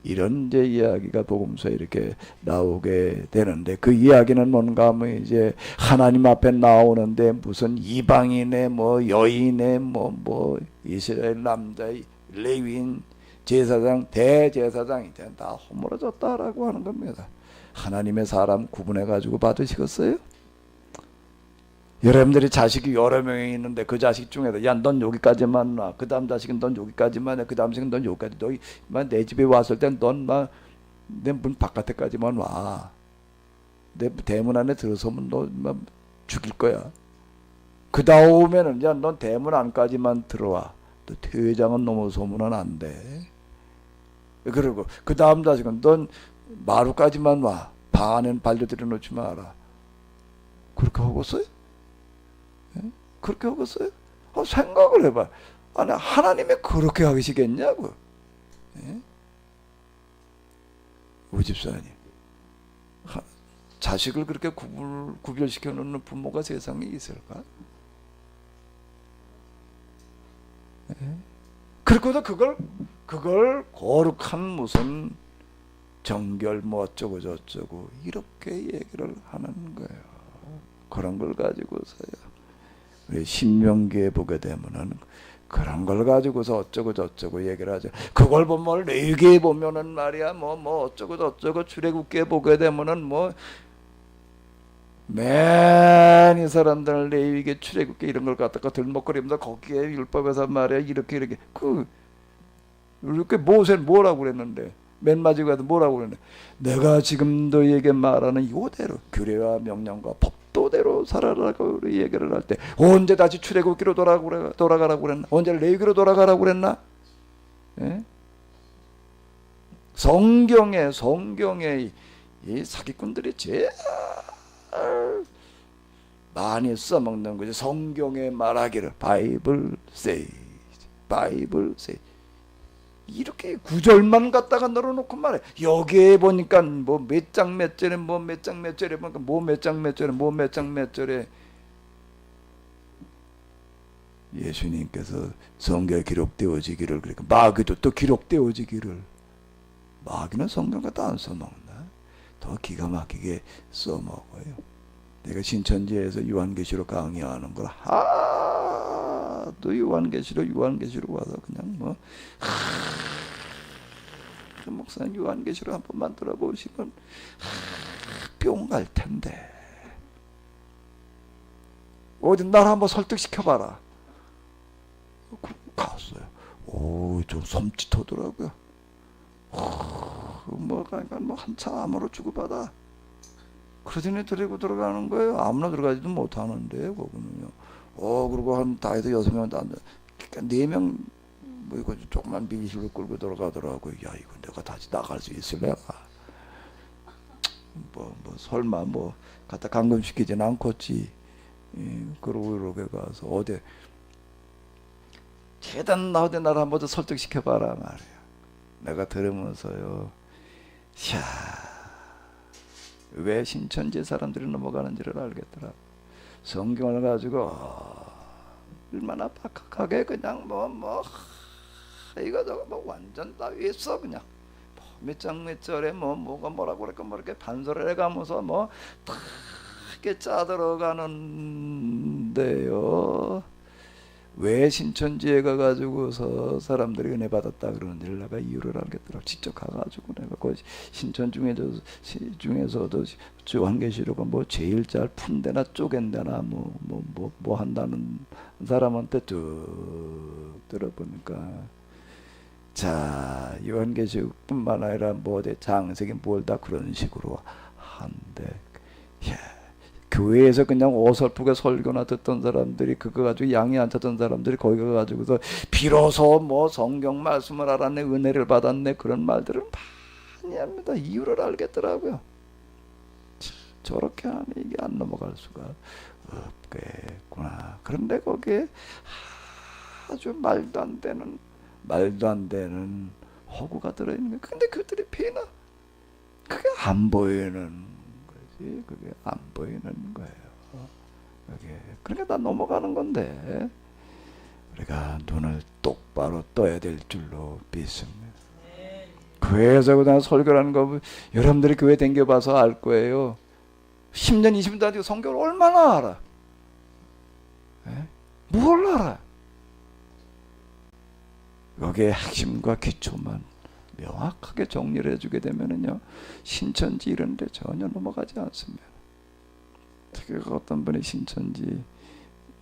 이런 이제 이야기가 복음서에 이렇게 나오게 되는데, 그 이야기는 뭔가 하면 이제 하나님 앞에 나오는데 무슨 이방인의 뭐 여인의 뭐 이스라엘 남자 레위인 제사장 대제사장이 다 허물어졌다라고 하는 겁니다. 하나님의 사람 구분해 가지고 받으시겠어요? 여러분들이 자식이 여러 명이 있는데 그 자식 중에서 야 넌 여기까지만 와, 그 다음 자식은 넌 여기까지만 해, 그 다음 자식은 넌 여기까지, 너만 내 집에 왔을 땐 넌 막 내 문 바깥에까지만 와, 내 대문 안에 들어서면 너 막 죽일 거야. 그 다음에는 야 넌 대문 안까지만 들어와, 너 퇴장은 넘어서면 안 돼. 그리고 그 다음 자식은 넌 마루까지만 와, 방 안에는 발도 들여놓지 마라. 그렇게 하겠어요? 그렇게 하겠어요? 생각을 해봐. 아니 하나님이 그렇게 하시겠냐고. 우리 집사님, 자식을 그렇게 구별시켜 놓는 부모가 세상에 있을까? 그리고도 그걸 거룩한 무슨 정결 뭐 어쩌고 저쩌고 이렇게 얘기를 하는 거예요. 그런 걸 가지고서요, 우리 신명기에 보게 되면은 그런 걸 가지고서 어쩌고 저쩌고 얘기를 하죠. 그걸 보면 레위기에 보면은 말이야 뭐 어쩌고 저쩌고, 출애굽기에 보게 되면은 뭐 맨 이 사람들 레위기 출애굽기 이런 걸 갖다가 들먹거리면서 거기에 율법에서 말이야 이렇게 이렇게 모세는 뭐라고 그랬는데, 맨 마지막에 뭐라고 그랬는데, 내가 지금 너에게 말하는 이대로 규례와 명령과 법도대로 살아라고 얘기를 할 때 언제 다시 출애굽기로 돌아가라고 그랬나? 언제 레위기로 돌아가라고 그랬나? 예? 성경에 이 사기꾼들이 제일 많이 써먹는 거지. 성경에 말하기를 바이블 세이 이렇게 구절만 갖다가 늘어놓고 말해. 여기에 보니까 뭐 몇 장 몇 절에 뭐 몇 장 몇 절에 보니까 뭐 몇 장 몇 절에 뭐 몇 장 몇 절에 예수님께서 성경에 기록되어지기를, 그러니까 마귀도 또 기록되어지기를, 마귀는 성경 갖다 안 써먹나? 더 기가 막히게 써먹어요. 내가 신천지에서 요한계시록 강의하는 걸 또 요한계시록 와서 그냥 뭐 목사님 요한계시록 한 번만 들어보시면 뿅 갈 텐데 어디 날 한번 설득시켜봐라. 갔어요. 좀 섬찟하더라고요. 그러니까 한참 암으로 주고받아. 그러더니 데리고 들어가는 거예요. 아무나 들어가지도 못하는데 거기는요. 그리고 다 해서 6명 다, 그러니까 4명 뭐 이거 조그만 미실로 끌고 들어가더라고요. 야 이거 내가 다시 나갈 수 있을래나? 설마 갖다 감금시키진 않겠지. 그러고 이렇게 가서 어디 최대한 나한테 나를 한번 더 설득시켜봐라 말이야. 내가 들으면서요, 샤, 왜 신천지 사람들이 넘어가는지를 알겠더라. 성경을 가지고 얼마나 박학하게 그냥 이거 완전 다 위에서 그냥 몇 장 몇 절에 뭐가 뭐라고 그럴까 이렇게 반설을 해가면서 이렇게 짜들어가는데요. 왜 신천지에 가가지고서 사람들이 은혜 받았다 그러는지를 내가 이유를 알겠더라고. 직접 가가지고 내가 그 신천 중에서도 요한계시록은 제일 잘 푼데나 쪼갠데나 뭐 한다는 사람한테 쭉 들어보니까, 자, 요한계시록뿐만 아니라 장세기 뭘 다 그런 식으로 한데, 교회에서 그냥 어설프게 설교나 듣던 사람들이, 그거 가지고 양이 안 찾던 사람들이 거기 가가지고서 비로소 성경 말씀을 알았네, 은혜를 받았네, 그런 말들을 많이 합니다. 이유를 알겠더라고요. 저렇게 하면 이게 안 넘어갈 수가 없겠구나. 그런데 거기에 아주 말도 안 되는 허구가 들어있는 거예요. 근데 그들이 피나 그게 안 보이는, 그게 안 보이는 거예요. 그러니까 다 넘어가는 건데, 우리가 눈을 똑바로 떠야 될 줄로 믿습니다. 교회에서 그냥 설교라는 거 여러분들이 교회 댕겨봐서 알 거예요. 10년 20년 다니고 성경을 얼마나 알아? 뭘 알아? 여기에 핵심과 기초만 명확하게 정리를 해주게 되면은요, 신천지 이런 데 전혀 넘어가지 않습니다. 특히 어떤 분이 신천지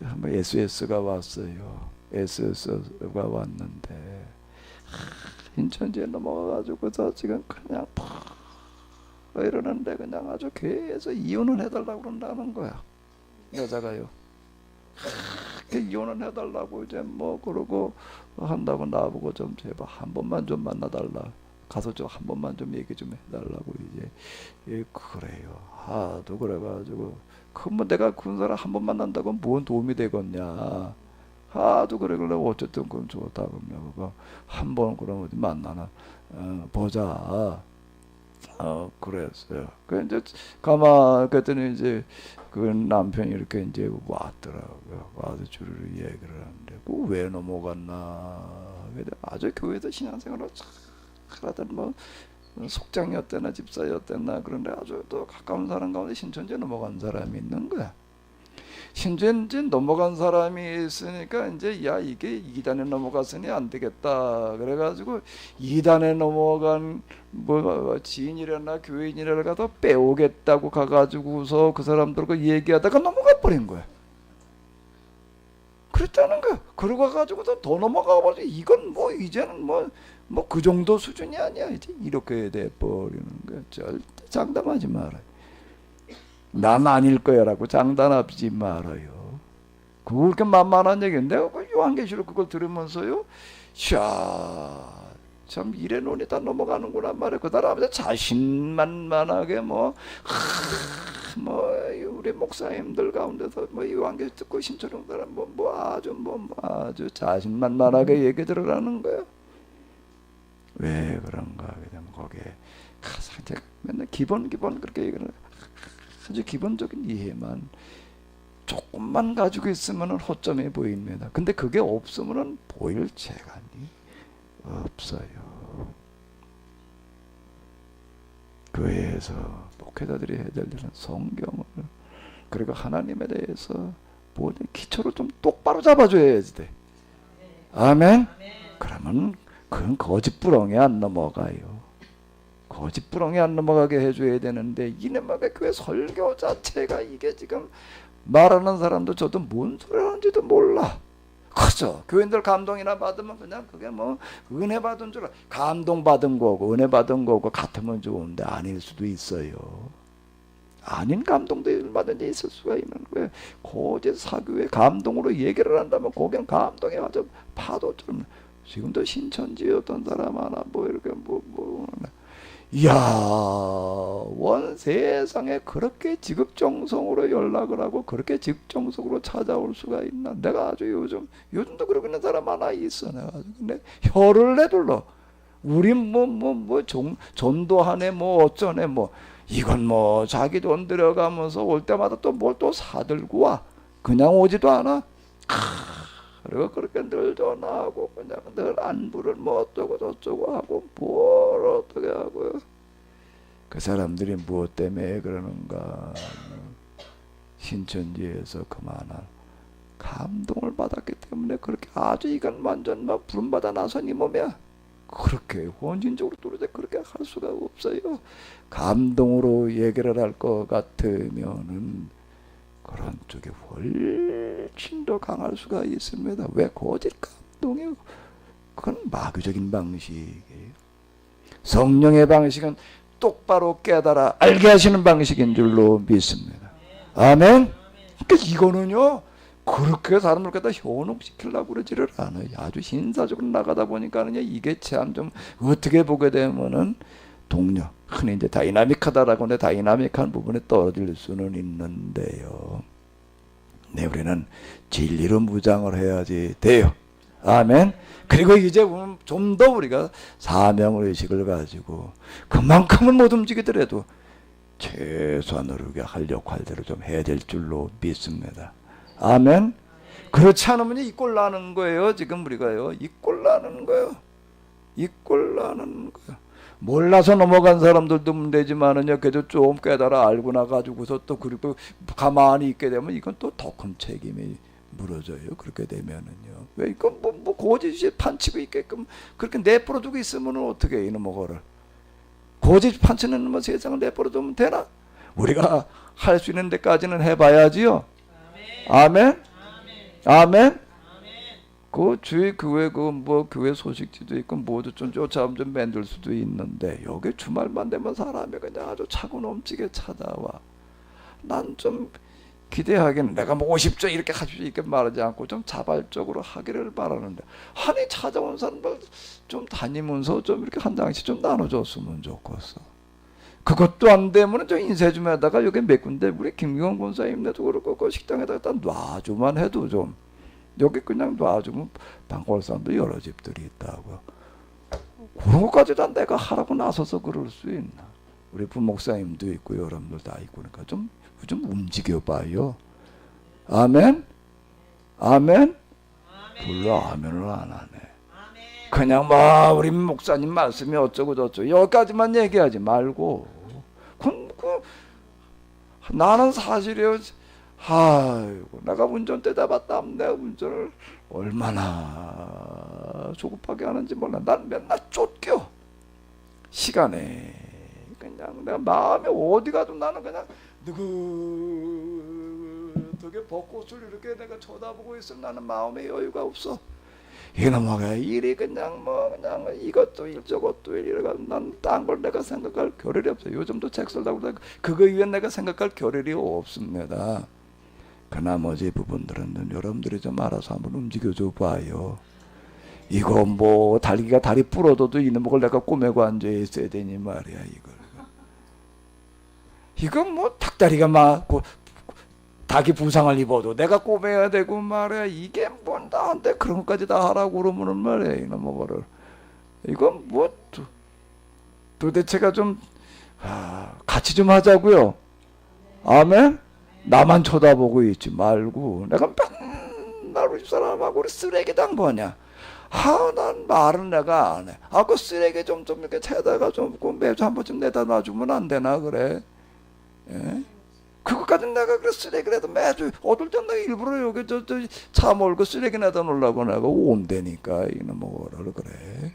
한번 SS가 왔어요. SS가 왔는데 신천지에 넘어가가지고서 지금 그냥 이러는데 그냥 아주 교회에서 이혼을 해달라고 그런다는 거야. 여자가요. 이혼을 해달라고 이제 그러고 한다고 나보고 좀 제발 한 번만 좀 만나달라. 가서 좀 한 번만 좀 얘기 좀 해달라고 이제. 그래요. 하도 그래가지고 내가 그 사람 한 번 만난다고 뭔 도움이 되겠냐. 하도 그러길래 어쨌든 그건 좋다 그러면 한 번 그럼 어디 만나나 보자. 그랬어요. 이제 그랬더니 이제 그 남편이 이렇게 이제 왔더라고요. 와서 주르르 얘기를 하는데, 왜 넘어갔나. 아주 교회에서 신앙생활을 하던 속장이었대나 집사였대나, 그런데 아주 또 가까운 사람 가운데 신천지에 넘어간 사람이 있는 거야. 신천지에 넘어간 사람이 있으니까 이제 야, 이게 2단에 넘어갔으니 안 되겠다. 그래가지고 2단에 넘어간 지인이라나 교인이라나 가서 빼오겠다고 가가지고서 그 사람들과 얘기하다가 넘어가 버린 거야. 그랬다는 거야. 그러고 가지고서 더 넘어가 버려. 이건 이제는 그 정도 수준이 아니야. 이제 이렇게 돼 버리는 거야. 절대 장담하지 말아요. 난 아닐 거야라고 장담하지 말아요. 그거 그렇게 만만한 얘기인데, 요한계시록 그걸 들으면서요, 참 이래 눈이 다 넘어가는구나 말이야. 그 다음에 자신만만하게 우리 목사님들 가운데서 요한계시록 듣고 신천용 사람 아주 자신만만하게 얘기 들으라는 거야. 왜 그런가 하게 되면 거기에 가서 이제 맨날 기본 그렇게 얘기를 해. 아주 기본적인 이해만 조금만 가지고 있으면 허점이 보입니다. 근데 그게 없으면 보일 재간이 없어요. 교회에서 목회자들이 해야 될 일은 성경을, 그리고 하나님에 대해서 기초를 좀 똑바로 잡아줘야지 돼. 아멘? 그러면 그건 거짓부렁에 안 넘어가요. 거짓부렁이 안 넘어가게 해줘야 되는데, 이놈의 교회 설교 자체가 이게 지금 말하는 사람도 저도 뭔 소리 하는지도 몰라. 그죠? 교인들 감동이나 받으면 그냥 그게 은혜 받은 줄 알아. 감동 받은 거고 은혜 받은 거고 같으면 좋은데 아닐 수도 있어요. 아닌 감동도 얼마든지 있을 수가 있는 거예요. 고제 사교의 감동으로 얘기를 한다면 거기는 감동이 아주 파도처럼. 지금도 신천지에 어떤 사람 하나 이렇게 이야, 원세 세상에 그렇게 지극정성으로 연락을 하고 그렇게 지극정성으로 찾아올 수가 있나? 내가 아주 요즘도 그러고 있는 사람 하나 있어. 내가 아주 근데 혀를 내둘러. 우린 전도하네 뭐 어쩌네 뭐 이건 뭐 자기 돈 들여가면서 올 때마다 또 뭘 또 사들고 와. 그냥 오지도 않아. 그리고 그렇게 늘 전화하고 그냥 늘 안부를 뭐 어쩌고 저쩌고 하고 뭘 어떻게 하고요. 그 사람들이 무엇 때문에 그러는가? 신천지에서 그만한 감동을 받았기 때문에 그렇게 아주 이건 완전 막 부름받아 나선 이 몸이야. 그렇게 원진적으로 도저히 그렇게 할 수가 없어요. 감동으로 얘기를 할 것 같으면은 그런 쪽이 훨씬 더 강할 수가 있습니다. 왜 거짓 감동이요? 그건 마귀적인 방식이에요. 성령의 방식은 똑바로 깨달아 알게 하시는 방식인 줄로 믿습니다. 아멘. 그러니까 이거는요 그렇게 사람을 갖다 현혹시키려고 그러지를 않아요. 아주 신사적으로 나가다 보니까는 이게 참 좀 어떻게 보게 되면은 동력, 흔히 이제 다이나믹하다라고 하는데 다이나믹한 부분에 떨어질 수는 있는데요. 네, 우리는 진리로 무장을 해야지 돼요. 아멘. 그리고 이제 좀 더 우리가 사명의식을 가지고 그만큼은 못 움직이더라도 최소한으로 할 역할대로 좀 해야 될 줄로 믿습니다. 아멘. 그렇지 않으면 이 꼴 나는 거예요. 지금 우리가요. 이 꼴 나는 거예요. 이 꼴 나는 거예요. 몰라서 넘어간 사람들도 문제지만은요. 그래도 좀 깨달아 알고 나가지고서 또 그리고 가만히 있게 되면 이건 또 더 큰 책임이 물어져요. 그렇게 되면은요. 왜 이건 뭐 거짓이 판치고 있게끔 그렇게 내버려두고 있으면 어떻게 해, 이놈의 거를. 거짓 판치는 뭐 세상을 내버려두면 되나? 우리가 할 수 있는 데까지는 해봐야지요. 아멘. 아멘. 그 주위 교회 뭐 교회 소식지도 있고 모두 좀 쫓아오면 좀 만들 수도 있는데 여기 주말만 되면 사람이 그냥 아주 차고 넘치게 찾아와. 난 좀 기대하기는 내가 뭐 50조 이렇게 할 수 있게 말하지 않고 좀 자발적으로 하기를 바라는데 아니 찾아온 사람들 좀 다니면서 좀 이렇게 한 장씩 좀 나눠줬으면 좋겠어. 그것도 안 되면 저 인쇄줌에다가 여기 몇 군데 우리 김경원 권사님네도 그렇고 그 식당에다가 딱 놔주만 해도 좀 여기 그냥 놔주면 방골 사람도 여러 집들이 있다고요. 그런 것까지도 내가 하라고 나서서 그럴 수 있나? 우리 부목사님도 있고 여러분들 다 있고 그러니까 좀 움직여봐요. 아멘? 아멘? 별로 아멘을 안 하네. 그냥 뭐 우리 목사님 말씀이 어쩌고 저쩌고 여기까지만 얘기하지 말고 나는 사실이요. 아이고 내가 운전대다 봤다 내가 운전을 얼마나 조급하게 하는지 몰라. 난 맨날 쫓겨 시간에 그냥 내가 마음에 어디 가도 나는 그냥 느긋하게 벚꽃을 이렇게 내가 쳐다보고 있으면 나는 마음에 여유가 없어. 이놈아가 일이 그냥 이것도 일 저것도 일 이래가 난 딴 걸 내가 생각할 겨를이 없어요. 요즘도 책 쓰려고 그러다 그거 위에 내가 생각할 겨를이 없습니다. 그 나머지 부분들은 여러분들이 좀 알아서 한번 움직여줘 봐요. 이거 뭐 달기가 다리 부러져도 이놈을 내가 꼬매고 앉아 있어야 되니 말이야. 이거 뭐 닭다리가 막 닭이 부상을 입어도 내가 꼬매야 되고 말이야. 이게 뭐 나한테 그런 것까지 다 하라고 그러면은 말이야. 이놈의 거를 이건 뭐 도대체가 좀 같이 좀 하자고요. 아멘. 나만 쳐다보고 있지 말고 내가 맨날 우리 사람하고 우리 쓰레기당 뭐냐. 난 말은 내가 안 해. 그 쓰레기 좀 이렇게 채다가 좀 매주 한 번쯤 내다 놔주면 안 되나 그래. 예? 그것까지 내가 그래 쓰레기라도 매주 어떨 땐 내가 일부러 여기 차 몰고 쓰레기 내다 놓으려고 내가 온다니까 이놈 뭐라 그래.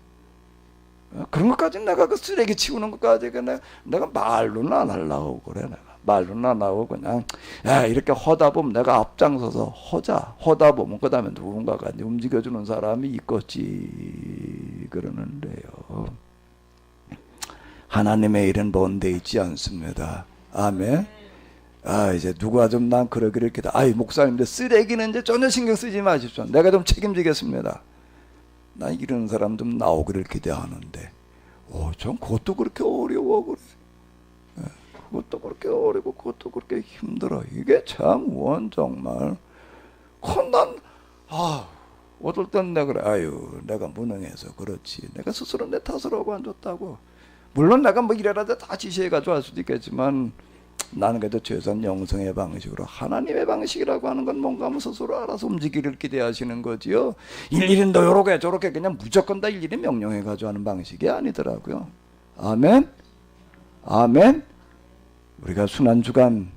그런 것까지 내가 그 쓰레기 치우는 것까지 내가 말로는 안 하려고 그래. 내가 말로는 안 하고 그냥 이렇게 하다 보면 내가 앞장서서 하다 보면 그 다음에 누군가가 움직여주는 사람이 있겠지 그러는데요. 하나님의 일은 먼데 있지 않습니다. 아멘. 이제 누가 좀 난 그러기를 기다. 목사님들 쓰레기는 이제 전혀 신경 쓰지 마십시오. 내가 좀 책임지겠습니다. 나 이런 사람 좀 나오기를 기대하는데 전 그것도 그렇게 어려워 그래. 그것도 그렇게 어렵고 그것도 그렇게 힘들어. 이게 참 정말 난 어떨 땐 내가 그래. 아유, 내가 무능해서 그렇지. 내가 스스로 내 탓을 하고 앉았다고. 물론 내가 뭐 이래라도 다 지시해가지고 할 수도 있겠지만 나는 그래도 최소한 영성의 방식으로, 하나님의 방식이라고 하는 건 뭔가 하면 스스로 알아서 움직이기를 기대하시는 거지요. 일일이 너 요렇게 저렇게 그냥 무조건 다 일일이 명령해가지고 하는 방식이 아니더라고요. 아멘. 아멘. 우리가 순환주간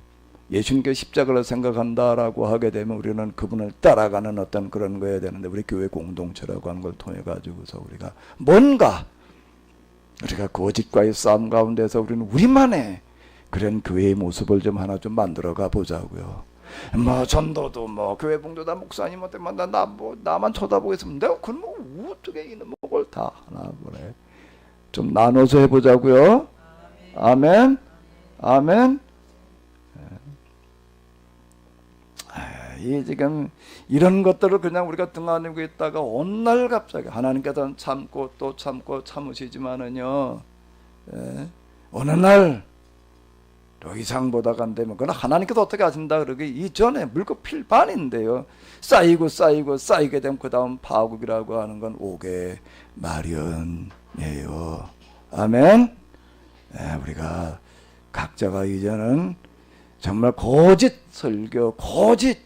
예수님께 십자가를 생각한다라고 하게 되면 우리는 그분을 따라가는 어떤 그런 거여야 되는데, 우리 교회 공동체라고 하는 걸 통해 가지고서 우리가 뭔가 우리가 거짓과의 싸움 가운데서 우리는 우리만의 그런 교회의 모습을 좀 하나 좀 만들어가 보자고요. 뭐 전도도 뭐 교회 봉도다 목사님 때만 나만 쳐다보고 있으면 내가 그럼 뭐 어떻게 이놈의 걸 다 하나 보래. 좀 나눠서 해보자고요. 아멘. 아멘. 이 지금 이런 것들을 그냥 우리가 등한히고 있다가 어느 날 갑자기 하나님께서는 참고 또 참고 참으시지만은요, 어느 날 더 이상 보다가 안 되면 그건 하나님께서 어떻게 하신다 그러기 이전에 물고 필반인데요. 쌓이고 쌓이게 되면 그 다음 파국이라고 하는 건 오게 마련이에요. 아멘. 우리가 각자가 이제는 정말 거짓 설교, 거짓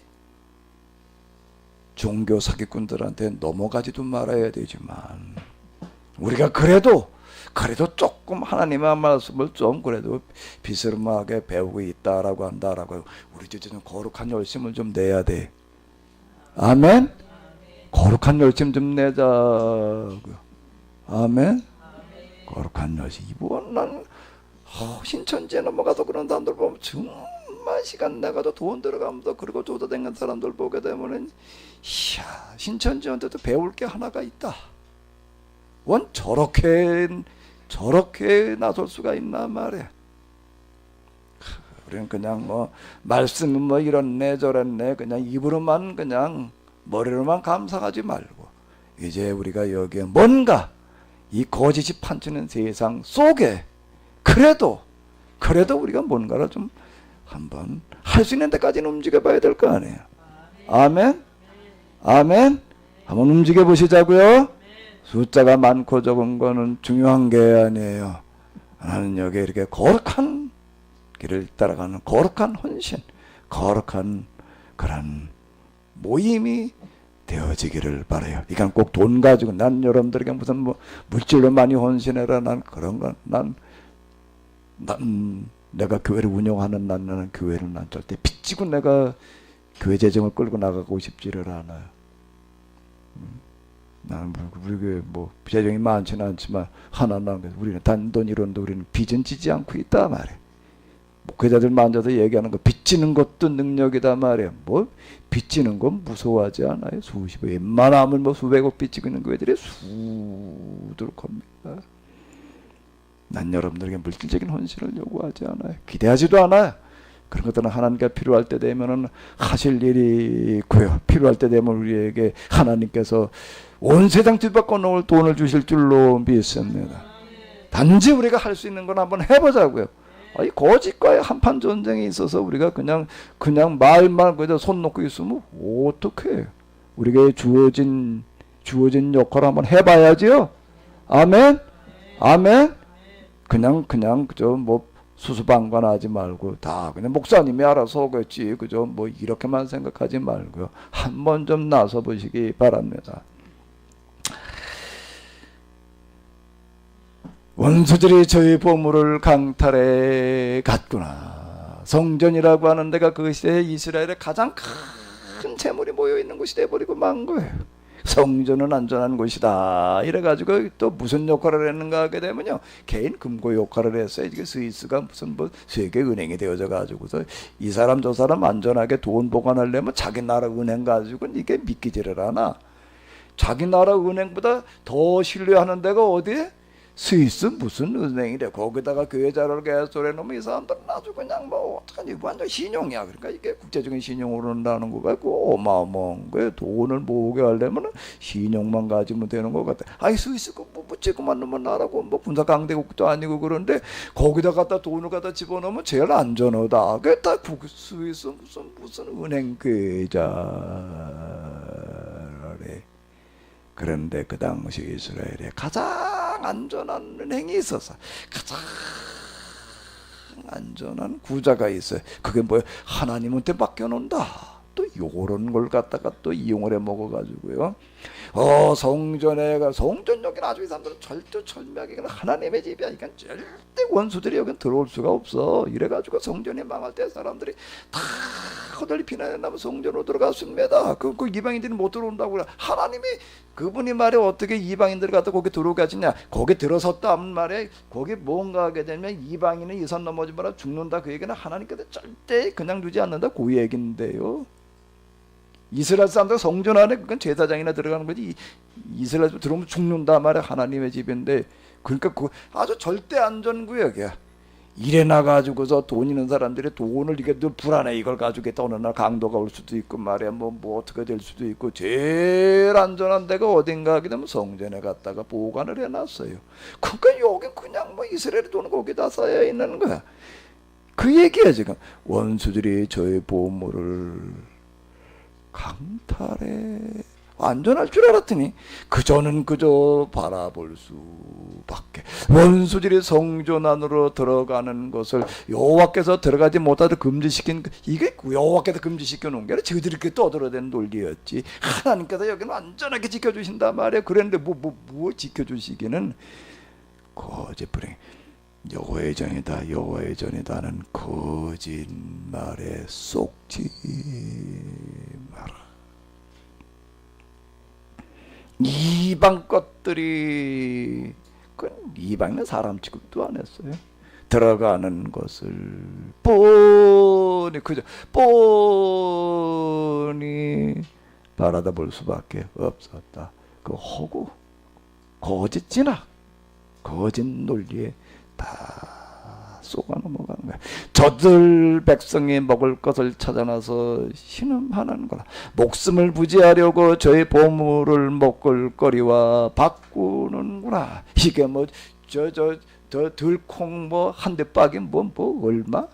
종교 사기꾼들한테 넘어가지도 말아야 되지만, 우리가 그래도 조금 하나님의 말씀을 좀 그래도 비스름하게 배우고 있다라고 한다라고, 우리 좀 거룩한 열심을 좀 내야 돼. 아멘. 거룩한 열심 좀 내자고요. 아멘. 거룩한 열심. 이번 난 신천지에 넘어가서 그런 사람들 보면 정말 시간 나가도 돈 들어가면서 그리고 조사된 사람들 보게 되면은, 이야, 신천지한테도 배울 게 하나가 있다. 원 저렇게 나설 수가 있나 말이야. 우리는 그냥 뭐 말씀은 뭐 이렇네 저랬네 그냥 입으로만 그냥 머리로만 감상하지 말고, 이제 우리가 여기에 뭔가 이 거짓이 판치는 세상 속에 그래도 우리가 뭔가를 좀 한번 할 수 있는 데까지는 움직여 봐야 될 거 아니에요. 아멘. 아멘. 한번 움직여 보시자고요. 숫자가 많고 적은 거는 중요한 게 아니에요. 나는 여기 이렇게 거룩한 길을 따라가는 거룩한 헌신, 거룩한 그런 모임이 되어지기를 바라요. 이건 꼭 돈 가지고 난 여러분들에게 무슨 뭐 물질로 많이 헌신해라, 난 그런 건 난 내가 교회를 운영하는 나는 교회를 난 절대 빚지고 내가 교회 재정을 끌고 나가고 싶지를 않아요. 나는 우리 교회 뭐 재정이 많지는 않지만 하나는 우리는 단돈 이론도 우리는 빚은 지지 않고 있다 말이야. 목회자들 만져서 얘기하는 거 빚지는 것도 능력이다 말이야. 뭐 빚지는 건 무서워하지 않아요. 웬만하면 뭐 수백억 빚지고 있는 교회들이 수두룩합니다. 난 여러분들에게 물질적인 헌신을 요구하지 않아요. 기대하지도 않아요. 그런 것들은 하나님께 필요할 때 되면은 하실 일이 있고요. 필요할 때 되면 우리에게 하나님께서 온 세상 뒤바꿔 놓을 돈을 주실 줄로 믿습니다. 단지 우리가 할 수 있는 건 한번 해보자고요. 이 거짓과의 한판 전쟁에 있어서 우리가 그냥 말만 그저 손 놓고 있으면 어떡해. 우리에게 주어진 역할을 한번 해봐야지요. 아멘. 아멘. 그냥 그저 뭐 수수방관하지 말고 다 그냥 목사님이 알아서 오겠지 그죠, 뭐 이렇게만 생각하지 말고요. 한번 좀 나서 보시기 바랍니다. 원수들이 저희 보물을 강탈해 갔구나. 성전이라고 하는 데가 그 시대에 이스라엘의 가장 큰 재물이 모여있는 곳이 돼버리고 만 거예요. 성전은 안전한 곳이다 이래가지고 또 무슨 역할을 했는가 하게 되면요, 개인 금고 역할을 했어요. 이게 스위스가 무슨 뭐 세계 은행이 되어져 가지고서 이 사람 저 사람 안전하게 돈 보관하려면 자기 나라 은행 가지고 이게 믿기지를 않아. 자기 나라 은행보다 더 신뢰하는 데가 어디에? 스위스 무슨 은행이래. 거기다가 교회 자료를 개설해 놓으면 이 사람들은 아주 그냥 뭐 어떡하니 완전 신용이야. 그러니까 이게 국제적인 신용으로 온다는 거 갖고 어마어마한 거예요. 돈을 모으게 하려면 신용만 가지면 되는 것 같아. 아이 스위스 뭐 찌그만 놈은 나라고 뭐 군사 강대국도 아니고 그런데 거기다 갖다 돈을 갖다 집어넣으면 제일 안전하다. 그게 다 스위스 무슨 은행 계좌래. 그런데 그 당시 이스라엘에 가장 안전한 은행이 있어서 가장 안전한 구자가 있어요. 그게 뭐예요? 하나님한테 맡겨놓는다. 또 요런 걸 갖다가 또 이용을 해 먹어가지고요. 성전에 성전 여기는 아주 이 사람들은 철저철미하게 하나님의 집이야. 그러니까 절대 원수들이 여기 들어올 수가 없어. 이래가지고 성전이 망할 때 사람들이 다 허들리 피난했나면 성전으로 들어갔습니다. 그 이방인들이 못 들어온다고 그래. 하나님이 그분이 말에 어떻게 이방인들 갖다 거기 들어오게 하시냐. 거기 들어섰다면 말에 거기 뭔가 하게 되면 이방인은 이 선 넘어지면 죽는다. 그 얘기는 하나님께서 절대 그냥 두지 않는다. 그 얘기인데요. 이스라엘 사람들 성전 안에 그건 제사장이나 들어가는 거지. 이스라엘 들어오면 죽는다 말에 하나님의 집인데 그러니까 그 아주 절대 안전구역이야. 이래 나가지고서 돈 있는 사람들이 돈을 이게 늘 불안해. 이걸 가지고 어느 날 강도가 올 수도 있고 말이야 뭐 어떻게 될 수도 있고 제일 안전한 데가 어딘가 하게 되면 성전에 갔다가 보관을 해놨어요. 그러니까 여기 그냥 뭐 이스라엘 돈은 거기다 쌓여 있는 거야. 그 얘기야 지금. 원수들이 저의 보물을 강탈해. 안전할 줄 알았더니 그저는 그저 바라볼 수밖에. 원수들이 성전 안으로 들어가는 것을 여호와께서 들어가지 못하게 금지시킨 이게 여호와께서 금지시켜 놓은 게 아니라 저들이 떠들어댄 논리였지. 하나님께서 여기는 안전하게 지켜주신단 말이야. 그랬는데 뭐 지켜주시기는 거짓부랭. 여호와의 전이다 여호와의 전이다는 거짓말에 속지 마라. 이방 것들이 그 이방은 사람 취급도 안 했어요. 들어가는 것을 뻔히 그저 뻔히 바라다 볼 수밖에 없었다. 그 허구 거짓 진학 거짓 논리에 다 쏘가 넘어가는 거야. 저들 백성이 먹을 것을 찾아나서 신음하는 거라. 목숨을 부지하려고 저의 보물을 먹을거리와 바꾸는구나. 이게 뭐 저 들콩 뭐 한 대 빠기 뭐 얼마?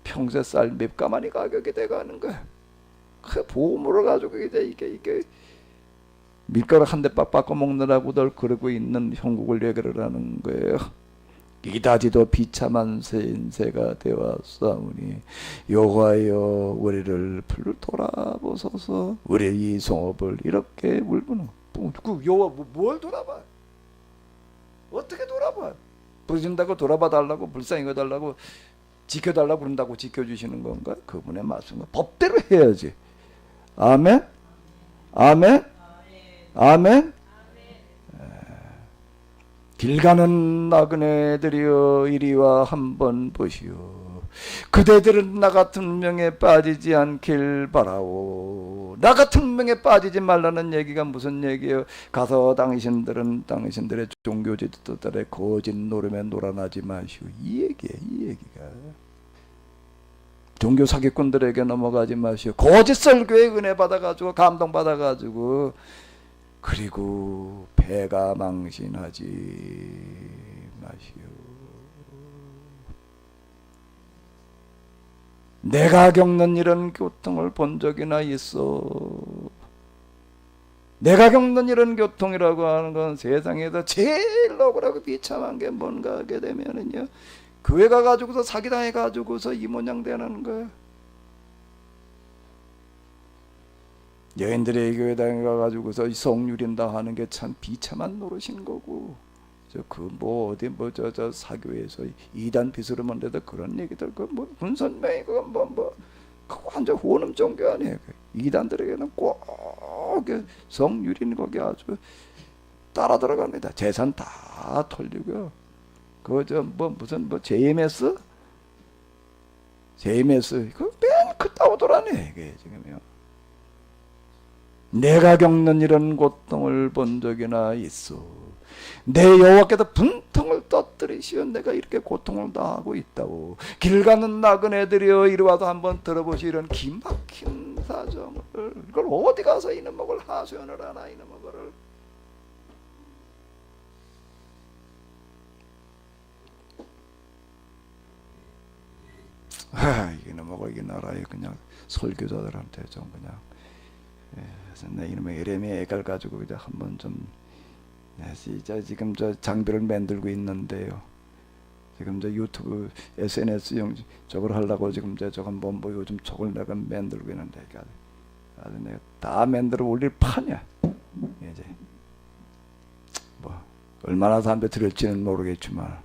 평생 쌀 몇 가마니 가격이 돼가는 거야. 그 보물을 가지고 이게 밀가루 한 대 빡 바꿔 먹느라고들 그러고 있는 형국을 얘기를 하는 거예요. 이다지도 비참한 인세가 되었사오니 여호와여 우리를 불 돌아보소서. 우리 이 성읍을 이렇게 물고는 그 여호와 뭘 돌아봐? 어떻게 돌아봐? 부르신다고 돌아봐 달라고 불쌍히 여달라고 지켜달라고 그런다고 지켜주시는 건가? 그분의 말씀은 법대로 해야지. 아멘? 아멘? 아멘? 길 가는 나그네들이여 이리와 한번 보시오. 그대들은 나 같은 명에 빠지지 않길 바라오. 나 같은 명에 빠지지 말라는 얘기가 무슨 얘기예요? 가서 당신들은 당신들의 종교 지도자들의 거짓 노름에 놀아나지 마시오. 이 얘기예요. 이 얘기가. 종교 사기꾼들에게 넘어가지 마시오. 거짓 설교에 은혜 받아가지고 감동 받아가지고 그리고 배가 망신하지 마시오. 내가 겪는 이런 고통을 본 적이나 있어. 내가 겪는 이런 고통이라고 하는 건 세상에서 제일 억울하고 비참한 게 뭔가 하게 되면은요, 교회 가가지고서 사기당해 가지고서 이 모양 되는 거야. 여인들의 교회 다녀가지고서 성유린다 하는 게 참 비참한 노릇인 거고, 저 사교에서 이단 비스름한데도 그런 얘기들 뭐 분선명이 그거 완전 호남 종교 아니에요. 이단들에게는 꼭 성유린 거기 아주 따라 들어갑니다. 재산 다 털리고요. 무슨 JMS 그맨 그따오더라네 이게 지금요. 내가 겪는 이런 고통을 본 적이나 있어. 내 여호와께서 분통을 터뜨리시어 내가 이렇게 고통을 당하고 있다고. 길 가는 나그네들이여 이리 와서 한번 들어보시. 이런 기막힌 사정을 이걸 어디 가서 이놈의 걸 하소연을 하나. 이놈의 거를 이놈의 걸 이 나라에 그냥 설교자들한테 좀 그냥 그래서 내 이놈의 예레미야 애갈 가지고 그냥 한번 좀 진짜 지금 저 장비를 만들고 있는데요. 지금 저 유튜브 SNS용 저걸 하려고 지금 저건 뭐 요즘 저걸 내가 만들고 있는데 아주 내가 다 만들어 올릴 판이야. 이제 뭐 얼마나 담배 들을지는 모르겠지만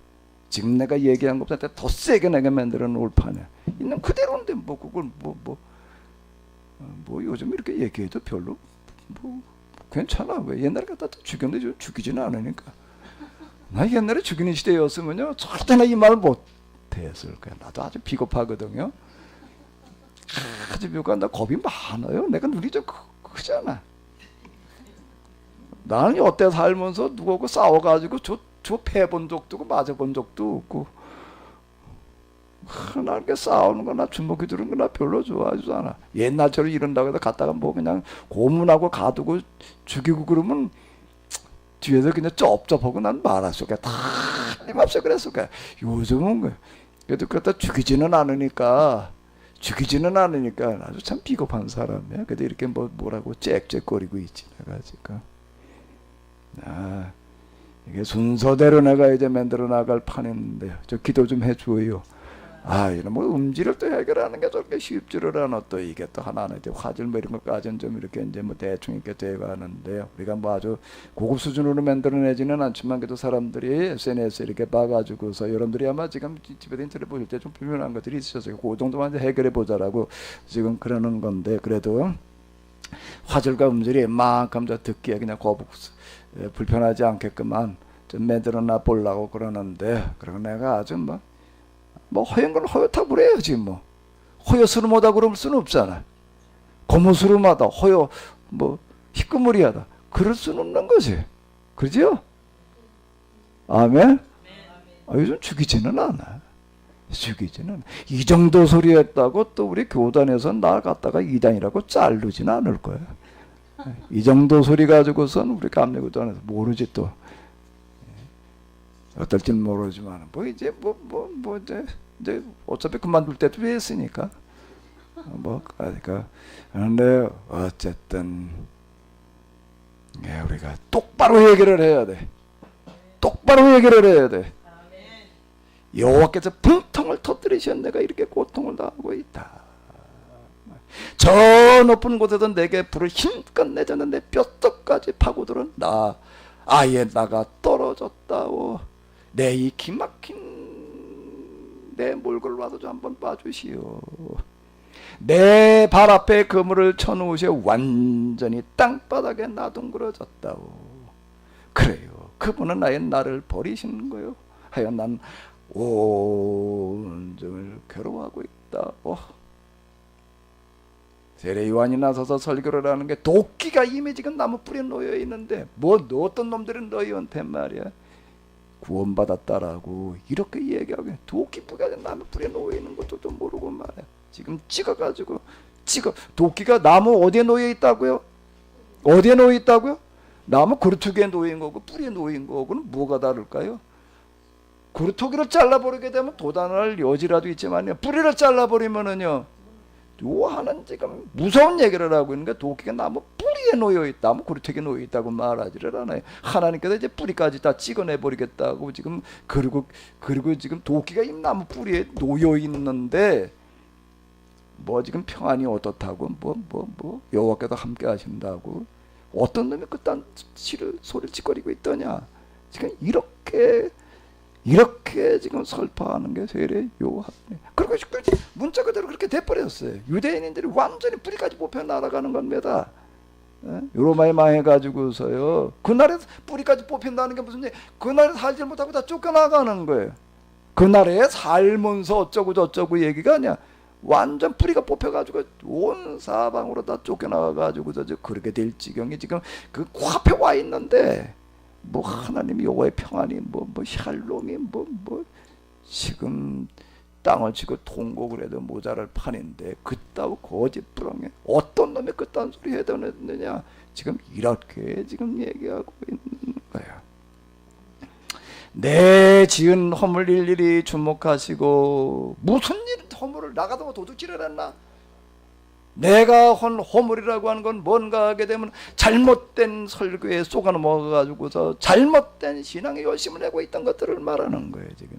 지금 내가 얘기한 것보다 더 세게 내가 만들어 놓을 판이야. 있는 그대로인데 뭐 그걸 뭐 요즘 이렇게 얘기해도 별로 뭐 괜찮아. 왜 옛날에 갖다 죽였는데 죽이지는 않으니까. 나 옛날에 죽이는 시대였으면요 절대 나 이 말 못했을 거야. 나도 아주 비겁하거든요. 아주 비겁한 나 겁이 많아요. 내가 눈이 좀 크잖아. 나는 여태 살면서 누구하고 싸워가지고 저 패본 적도 없고 맞아본 적도 없고 나 이렇게 싸우는 거나 주먹이 들은 거나 별로 좋아하지도 않아. 옛날처럼 이런다고 해서 갔다가 뭐 그냥 고문하고 가두고 죽이고 그러면 뒤에서 그냥 쩝쩝하고 난 말았을 거야. 다 힘없어 그랬을 거야. 요즘은 그래도 그렇다 죽이지는 않으니까 아주 참 비겁한 사람이야. 그래도 이렇게 뭐라고 짹짹거리고 있지 내가 지금. 이게 순서대로 내가 이제 만들어 나갈 판인데 저 기도 좀 해줘요. 이런 뭐 음질을 또 해결하는 게 저렇게 쉽지를 않아. 또 이게 또 하나는 이제 화질 뭐 이런 것까지는 좀 이렇게 이제 뭐 대충 이렇게 돼가는데요. 우리가 뭐 아주 고급 수준으로 만들어내지는 않지만 그래도 사람들이 SNS 이렇게 봐가지고서 여러분들이 아마 지금 집에서 인터넷 보실 때 좀 불편한 것들이 있으셔서 그 정도만 이제 해결해 보자라고 지금 그러는 건데 그래도 화질과 음질이 웬만큼 저 듣기에 그냥 불편하지 않게끔만 좀 만들어놔 보려고 그러는데 그리고 내가 아주 뭐 허연 걸 허옇다고 그래야지 뭐 허여스름하다 그럴 수는 없잖아. 거무스름하다 허여 뭐 희끄무리하다 그럴 수는 없는 거지. 그죠? 아멘. 요즘 죽이지는 않아. 이 정도 소리 했다고 또 우리 교단에서 나 갖다가 이단이라고 자르지는 않을 거야. 이 정도 소리 가지고선 우리 감리교단에서 모르지 또 어떨지는 모르지만 뭐 이제 이제 어차피 그만둘 때도 했으니까 그러니까 그런데 어쨌든 우리가 똑바로 얘기를 해야 돼. 여호와께서 분통을 터뜨리시어 내가 이렇게 고통을 당하고 있다. 저 높은 곳에서 내게 불을 힘껏 내줬는데 뼛속까지 파고들은 나 아예 나가 떨어졌다오. 내 이 기막힌 내 몰골 와서 좀 한번 봐주시오. 내 발 앞에 그물을 쳐놓으시어 완전히 땅바닥에 나둥그러졌다오. 그래요. 그분은 아예 나를 버리시는 거요. 하여 난 온종일 괴로워하고 있다오. 세례 요한이 나서서 설교를 하는 게 도끼가 이미 지금 나무 뿌리에 놓여 있는데 어떤 놈들은 너희한테 말이야 구원받았다라고 이렇게 얘기하고 도끼 뿌리가 나무 뿌리에 놓여 있는 것도 모르고 말이야. 지금 찍어가지고 도끼가 나무 어디에 놓여 있다고요? 나무 그루터기에 놓인 거고 뿌리에 놓인 거고는 뭐가 다를까요? 그루터기를 잘라버리게 되면 도단할 여지라도 있지만요. 뿌리를 잘라버리면은요. 요한은 지금 무서운 얘기를 하고 있는 게 도끼가 나무 뿌리에 놓여 있다, 나무 그루터기에 놓여 있다고 말하지를 않아요. 하나님께서 이제 뿌리까지 다 찍어내 버리겠다고 지금 그리고 지금 도끼가 이 나무 뿌리에 놓여 있는데 뭐 지금 평안이 어떻다고 뭐 여호와께서 함께 하신다고 어떤 놈이 그딴 소리를 짓거리고 있더냐. 지금 이렇게 지금 설파하는 게 세례 요한. 그리고 문자 그대로 그렇게 돼버렸어요. 유대인들이 완전히 뿌리까지 뽑혀 날아가는 겁니다. 로마에 망해가지고서요. 그날에 뿌리까지 뽑힌다는 게 무슨 얘기? 그날에 살지 못하고 다 쫓겨나가는 거예요. 그날에 살면서 어쩌고 저쩌고 얘기가 아니야. 완전 뿌리가 뽑혀가지고 온 사방으로 다 쫓겨나가가지고 그렇게 될 지경이 지금 그 코앞에 와 있는데 뭐 하나님 여호와의 평안이 뭐 샬롬이 뭐 지금 땅을 치고 통곡을 해도 모자랄 판인데 그따위 거짓부렁에 어떤 놈이 그딴 소리 해도느냐 지금 이렇게 지금 얘기하고 있는 거야. 내 지은 허물 일일이 주목하시고 무슨 일 허물을 나가도 도둑질을 했나? 내가 한 허물이라고 하는 건 뭔가 하게 되면 잘못된 설교에 속아 넘어가가지고서 잘못된 신앙에 열심을 내고 있던 것들을 말하는 거예요 지금.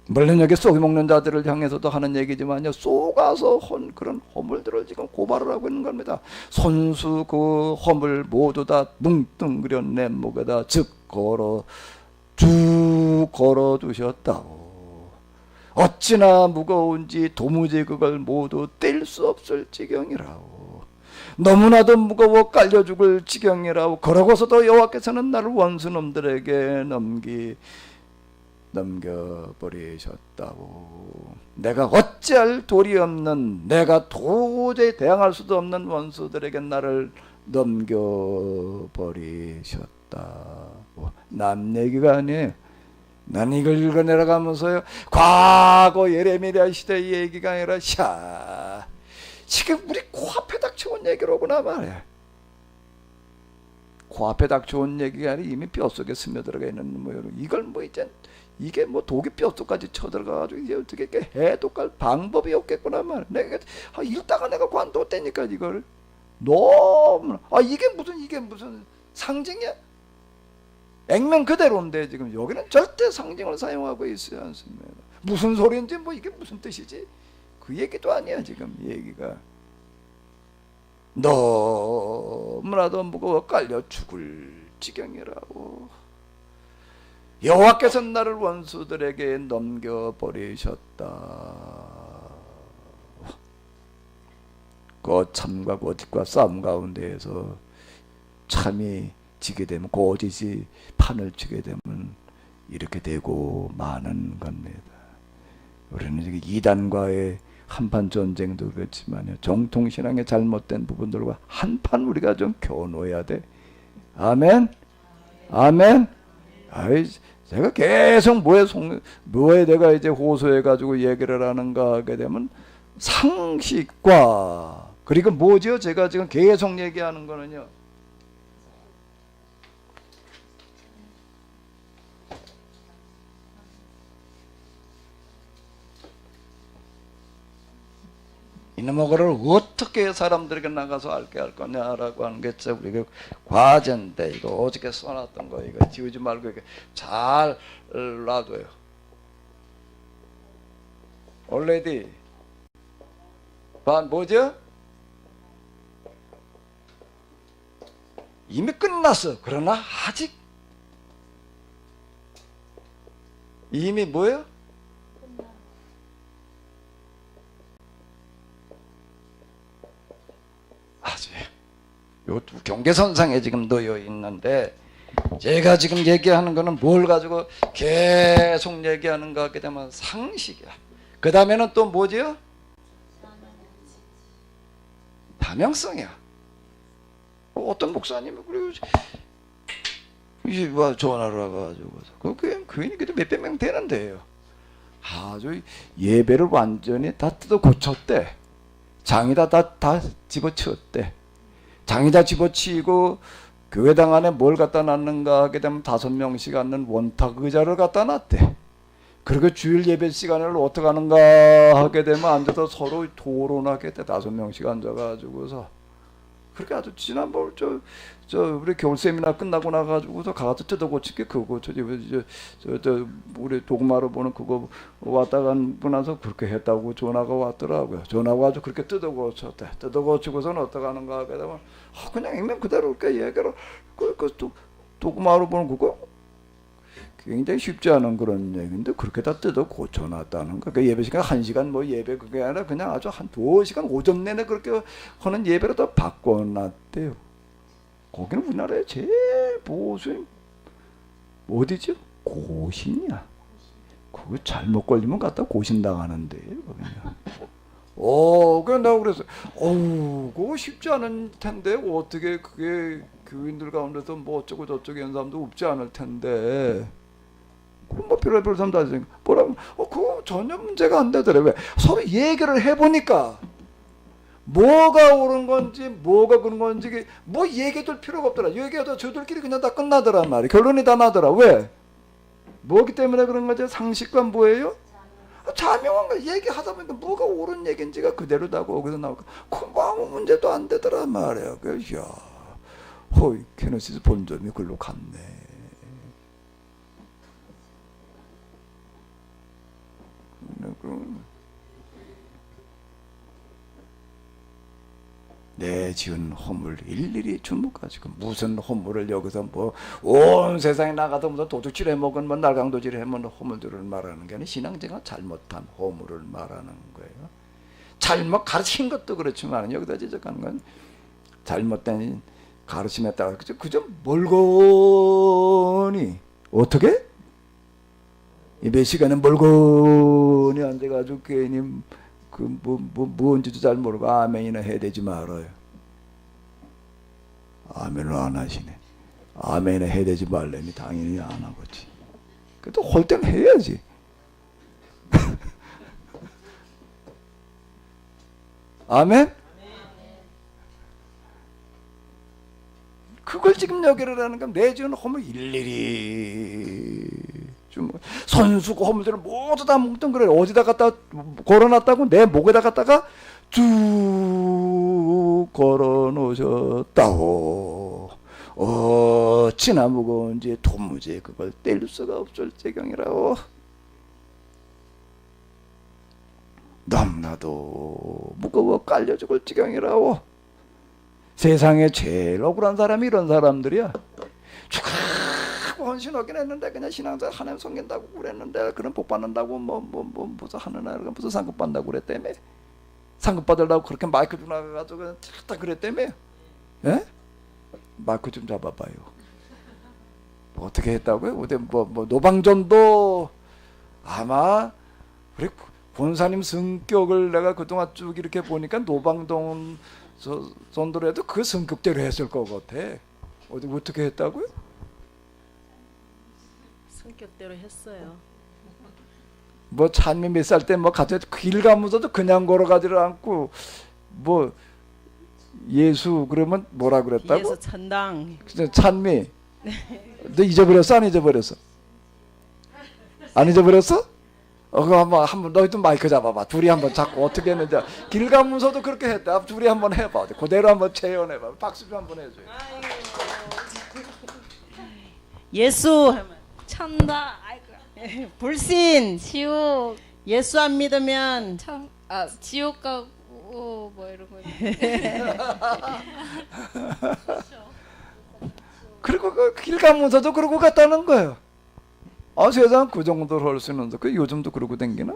물론 여기 쏘기 먹는 자들을 향해서도 하는 얘기지만요, 쏘가서 한 그런 허물들을 지금 고발을 하고 있는 겁니다. 손수 그 허물 모두 다 뭉뚱그려 내 목에다 즉 걸어 쭉 걸어 두셨다고. 어찌나 무거운지 도무지 그걸 모두 뗄 수 없을 지경이라고. 너무나도 무거워 깔려 죽을 지경이라고. 그러고서도 여호와께서는 나를 원수놈들에게 넘겨버리셨다고. 내가 어찌할 도리 없는, 내가 도저히 대항할 수도 없는 원수들에게 나를 넘겨버리셨다고. 남 얘기가 아니에요. 난 이걸 읽어내려가면서요, 과거 예레미야 시대 얘기가 아니라 지금 우리 코앞에 닥쳐온 얘기로구나 말이야. 코앞에 닥쳐온 얘기가 아니라 이미 뼛속에 스며들어가 있는 모양. 이걸 뭐 이제 이게 뭐 독이 뼛속까지 쳐들어가가지고 이제 어떻게 해독할 방법이 없겠구나 말이야. 내가 읽다가 내가 관뒀다니까 이걸. 너무 이게 무슨 상징이야? 액면 그대로인데 지금 여기는 절대 상징을 사용하고 있지 않습니다. 무슨 소리인지 뭐 이게 무슨 뜻이지? 그 얘기도 아니야 지금 얘기가. 너무나도 무거워 깔려 죽을 지경이라고. 여호와께서 나를 원수들에게 넘겨버리셨다. 그 참과 거짓과 싸움 가운데에서 참이 지게 되면 거짓이 판을 치게 되면 이렇게 되고 마는 겁니다. 우리는 이단과의 한판 전쟁도 그렇지만요, 정통신앙의 잘못된 부분들과 한판 우리가 좀 겨눠야 돼. 아멘. 아멘. 제가 계속 뭐에 내가 이제 호소해가지고 얘기를 하는가 하게 되면 상식과, 그리고 뭐죠? 제가 지금 계속 얘기하는 거는요, 이놈의 거를 어떻게 사람들에게 나가서 알게 할 거냐라고 하는 게 우리가 과제인데, 이거 어저께 써놨던 거 이거 지우지 말고 이렇게 잘 놔둬요. already 뭐죠? 이미 끝났어. 그러나 아직 이미 뭐예요? 요 경계선상에 지금 놓여 있는데, 제가 지금 얘기하는 거는 뭘 가지고 계속 얘기하는가 하게 되면 상식이야. 그 다음에는 또 뭐지요? 다명성이야. 어떤 목사님이 그리고 이제 전화를 와가지고 그 교인이 그래도 몇백 명 되는데요, 아주 예배를 완전히 다 뜯어 고쳤대. 장이다 다 집어치웠대. 장이다 집어치고 교회당 안에 뭘 갖다 놨는가 하게 되면 5명씩 앉는 원탁 의자를 갖다 놨대. 그리고 주일 예배 시간을 어떻게 하는가 하게 되면 앉아서 서로 토론하게 돼. 5명씩 앉아가지고서 그렇게 아주 지난번 저 우리 겨울 세미나 끝나고 나가지고서 가서 뜯어고치게 그거 우리 도구마로 보는 그거 왔다 가고 나서 그렇게 했다고 전화가 왔더라고요. 전화가 와서 그렇게 뜯어고쳤대. 뜯어고치고서는 어떻게 하는가 하게 되면 그냥 액면 그대로 이렇게 얘기를 도구마로 보는 그거 굉장히 쉽지 않은 그런 얘기인데 그렇게 다 뜯어 고쳐놨다는 거. 그 예배 시간 1시간 뭐 예배 그게 아니라 그냥 아주 한 2시간 오전 내내 그렇게 하는 예배로 다 바꿔놨대요. 거기는 우리나라에 제일 보수인 어디죠? 고신이야. 그거 잘못 걸리면 갖다 고신 당하는데 거기는. 그래 내가 그래서 그거 쉽지 않은 텐데 어떻게 그게 교인들 가운데서 뭐 어쩌고 저쩌고 이런 사람도 없지 않을 텐데 뭐 별의별 사람 다 있으니까 뭐라고 그거 전혀 문제가 안 되더래. 왜? 서로 얘기를 해보니까 뭐가 옳은 건지 뭐가 그런 건지 뭐 얘기해줄 필요가 없더라. 얘기해도 저들끼리 그냥 다 끝나더란 말이야. 결론이 다 나더라. 왜? 뭐기 때문에 그런 거죠? 상식과 뭐예요? 자명한 거 얘기하다 보니까 뭐가 옳은 얘기인지가 그대로 다 거기서 나오고 그 아무 문제도 안 되더란 말이야. 그래서 야, 허이 케네시스 본점이 글로 갔네. 내 지은 허물 일일이 주목하시고 무슨 허물을 여기서 뭐 온 세상에 나가서 무슨 도둑질 해먹은 뭐 날강도질 해먹은 허물들을 말하는 게 아니라 신앙제가 잘못한 허물을 말하는 거예요. 잘못 가르친 것도 그렇지만 여기다 지적하는 건 잘못된 가르침에 따라 그저 멀거니 어떻게? 이 몇 시간은 멀거니 앉아가지고 괜히 뭔지도 잘 모르고 아멘이나 해야 되지 말아요. 아멘을 안 하시네. 아멘을 해야 되지 말래니 당연히 안 하겠지. 그래도 할 때는 해야지. 아멘? 그걸 지금 여기를 하는 건 내 지은 허물 일일이 좀 선수고 허물들을 모두 다 뭉뚱 그래. 어디다 갖다 걸어놨다고? 내 목에다 갖다가 쭉 걸어놓으셨다고. 어찌나 무거운지 도무지 그걸 뗄 수가 없을 지경이라고. 너무나도 무거워 깔려 죽을 지경이라고. 세상에 제일 억울한 사람이 이런 사람들이야. 헌신하긴 했는데 그냥 신앙자 하나님 섬긴다고 그랬는데 그런 복 받는다고 무슨 하는 애가 무슨 상급 받는다고 그랬다며. 상급 받으려고 그렇게 마이크 좀 나가가지고 그냥 다 그랬다며. 예? 마이크 좀 잡아봐요. 뭐 어떻게 했다고요? 어디 뭐 노방전도 아마 우리 본사님 성격을 내가 그동안 쭉 이렇게 보니까 노방동 전도를 해도 그 성격대로 했을 것 같아. 어디 어떻게 했다고요? 성격대로 했어요. 뭐 찬미 몇 살 때 뭐 가서 길 가면서도 그냥 걸어가지를 않고 뭐 예수 그러면 뭐라 그랬다고? 예수 천당. 찬미. 너 잊어버렸어? 안 잊어버렸어? 안 잊어버렸어? 그거 한번 너희도 마이크 잡아봐. 둘이 한번 잡고 어떻게 했는지. 길 가면서도 그렇게 했다. 둘이 한번 해봐. 그대로 한번 재현해봐. 박수 좀 한번 해줘요. 예수 하면 천다. 아이고. 불신. 지옥. 예수 안 믿으면 지옥 가고 뭐 이런 거. 그리고 그 길 가면서도 그러고 갔다는 거예요. 세상 그 정도로 할 수 있는데 그 요즘도 그러고 댕기나?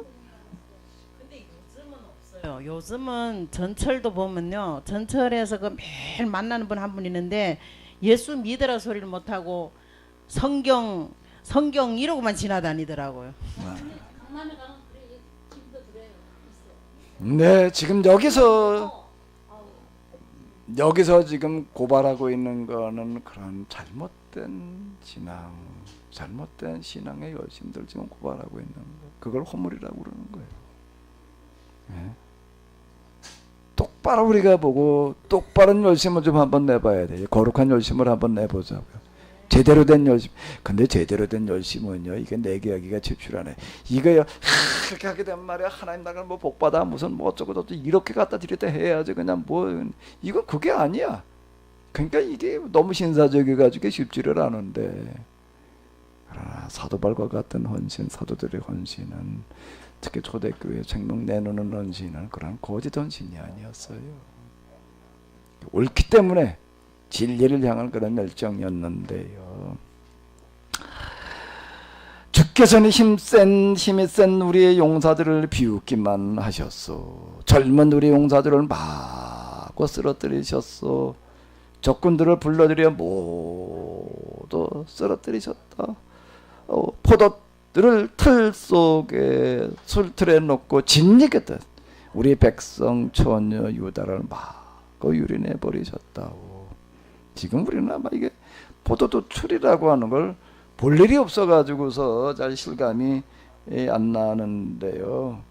근데 요즘은 없어요. 요즘은 전철도 보면요. 전철에서 그 매일 만나는 분 한 분 있는데 예수 믿으라 소리를 못 하고 성경 이러고만 지나다니더라고요. 네, 지금 여기서 지금 고발하고 있는 거는 그런 잘못된 신앙, 잘못된 신앙의 열심들 지금 고발하고 있는 거. 그걸 허물이라고 그러는 거예요. 네. 똑바로 우리가 보고 똑바른 열심을 좀 한번 내봐야 돼요. 거룩한 열심을 한번 내보자고요. 제대로 된 열심. 근데 제대로 된 열심은요, 이게 내게 하기가 집출하네. 이거요, 그렇게 하게 되면 말이야, 하나님 나라를 뭐 복받아 무슨 뭐 어쩌고 저쩌고 이렇게 갖다 드렸다 해야지. 그냥 뭐 이건 그게 아니야. 그러니까 이게 너무 신사적이가지고 쉽지를 않은데. 그러나 사도발과 같은 헌신, 사도들의 헌신은 특히 초대교회 생명 내놓는 헌신은 그런 거짓 헌신이 아니었어요. 옳기 때문에 진리를 향한 그런 열정이었는데요. 주께서는 힘이 센 우리의 용사들을 비웃기만 하셨소. 젊은 우리 용사들을 마구 쓰러뜨리셨소. 적군들을 불러들여 모두 쓰러뜨리셨다. 포도들을 틀 속에 술틀에 놓고 짓이겠다. 우리 백성 처녀 유다를 마구 유린해 버리셨다고. 지금 우리는 아마 이게 포도주 틀이라고 하는 걸 볼 일이 없어가지고서 잘 실감이 안 나는데요.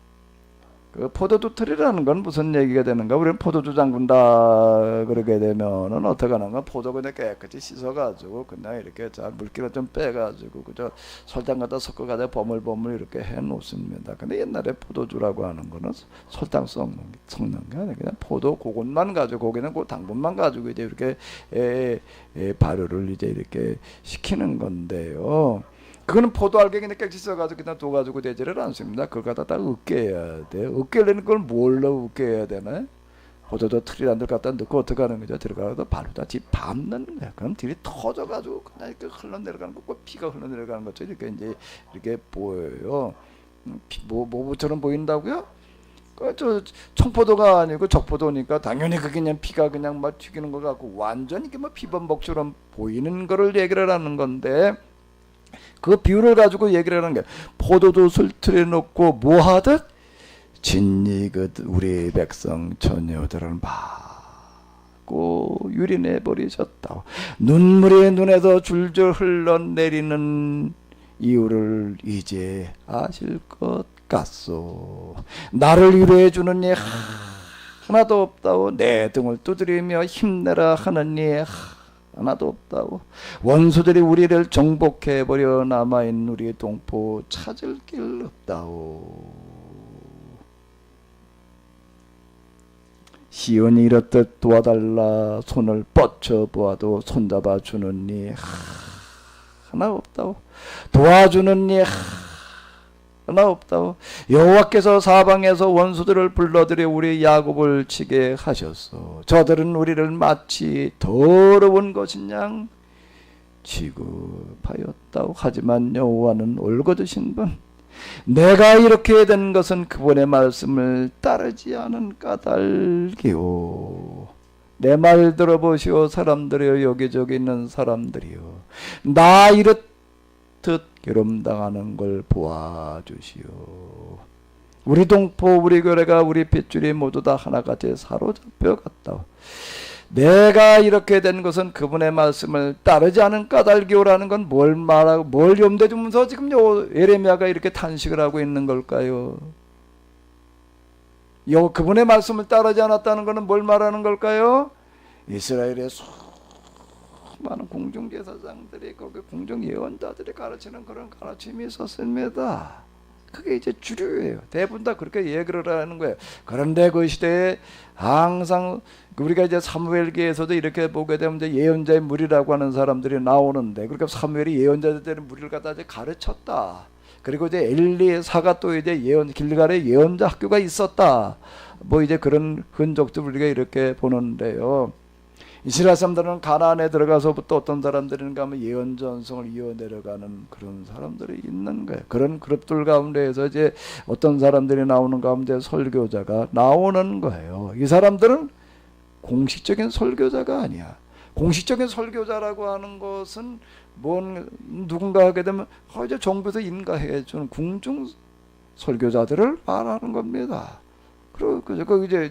그 포도주 틀이라는 건 무슨 얘기가 되는가? 우리는 포도주 담근다 그러게 되면은 어떻게 하는가? 포도 그냥 깨끗이 씻어가지고 그냥 이렇게 잘 물기를 좀 빼가지고 그저 설탕 갖다 섞어가지고 버물버물 이렇게 해 놓습니다. 근데 옛날에 포도주라고 하는 거는 설탕 섞는 게 아니라 그냥 포도 그것만 가지고 거기는 그 당분만 가지고 이제 이렇게 발효를 이제 이렇게 시키는 건데요. 그거는 포도알갱이 그냥 깨끗이 써가지고 그냥 둬가지고 되지를 않습니다. 그걸 갖다 다 으깨야 돼요. 으깨려는 걸 뭘로 으깨야 되나? 포도주 틀이란 데 갖다 넣고 어떻게 하는 거죠? 들어가서 바로 다 밟는 거야. 그럼 들이 터져가지고 그냥 이렇게 흘러내려가는 거, 피가 흘러내려가는 것처럼 이렇게 이제 이렇게 보여요. 뭐처럼 보인다고요? 저 청포도가 아니고 적포도니까 당연히 그게 그냥 피가 그냥 막 튀기는 것 같고 완전히 이게 뭐 피범벅처럼 보이는 거를 얘기를 하는 건데. 그 비율을 가지고 얘기를 하는 게 포도주 술틀에 넣고 뭐 하듯 진리긋 우리 백성 처녀들을 마구 유린해 버리셨다. 눈물이 눈에서 줄줄 흘러내리는 이유를 이제 아실 것 같소. 나를 위로해 주는 이 하나도 없다고 내 등을 두드리며 힘내라 하는 이 하나도 없다고. 원수들이 우리를 정복해버려 남아있는 우리의 동포 찾을 길 없다고. 시온이 이렇듯 도와달라 손을 뻗쳐 보아도 손잡아 주는 이 하나 없다고. 도와주는 이 하나 없다고. 여호와께서 사방에서 원수들을 불러들여 우리 야곱을 치게 하셨소. 저들은 우리를 마치 더러운 것인 양 취급하였다고. 하지만 여호와는 올곧으신 분. 내가 이렇게 된 것은 그분의 말씀을 따르지 않은 까닭이요. 내 말 들어보시오 사람들이여. 여기저기 있는 사람들이여. 나 이렇듯 괴롭당하는 걸 보아주시오. 우리 동포 우리 교회가 우리 핏줄이 모두 다 하나같이 사로잡혀 갔다. 내가 이렇게 된 것은 그분의 말씀을 따르지 않은 까닭이오라는 건 뭘 말하고 뭘 염두에 두면서 지금 예레미야가 이렇게 탄식을 하고 있는 걸까요? 그분의 말씀을 따르지 않았다는 것은 뭘 말하는 걸까요? 이스라엘의 많은 공중제사장들이 거기 공중예언자들이 가르치는 그런 가르침이 있었습니다. 그게 이제 주류예요. 대부분 다 그렇게 얘기를 하는 거예요. 그런데 그 시대에 항상 우리가 이제 사무엘기에서도 이렇게 보게 되면 이제 예언자의 무리라고 하는 사람들이 나오는데, 그러니까 사무엘이 예언자들의 무리를 갖다 이제 가르쳤다. 그리고 이제 엘리사가 또 이제 길갈에 예언자 학교가 있었다. 뭐 이제 그런 흔적도 우리가 이렇게 보는데요. 이스라엘 사람들은 가나안에 들어가서부터 어떤 사람들인가 하면 예언 전성을 이어내려가는 그런 사람들이 있는 거예요. 그런 그룹들 가운데에서 이제 어떤 사람들이 나오는 가운데 설교자가 나오는 거예요. 이 사람들은 공식적인 설교자가 아니야. 공식적인 설교자라고 하는 것은 누군가 하게 되면 이제 정부에서 인가해 주는 궁중 설교자들을 말하는 겁니다. 그리고 이제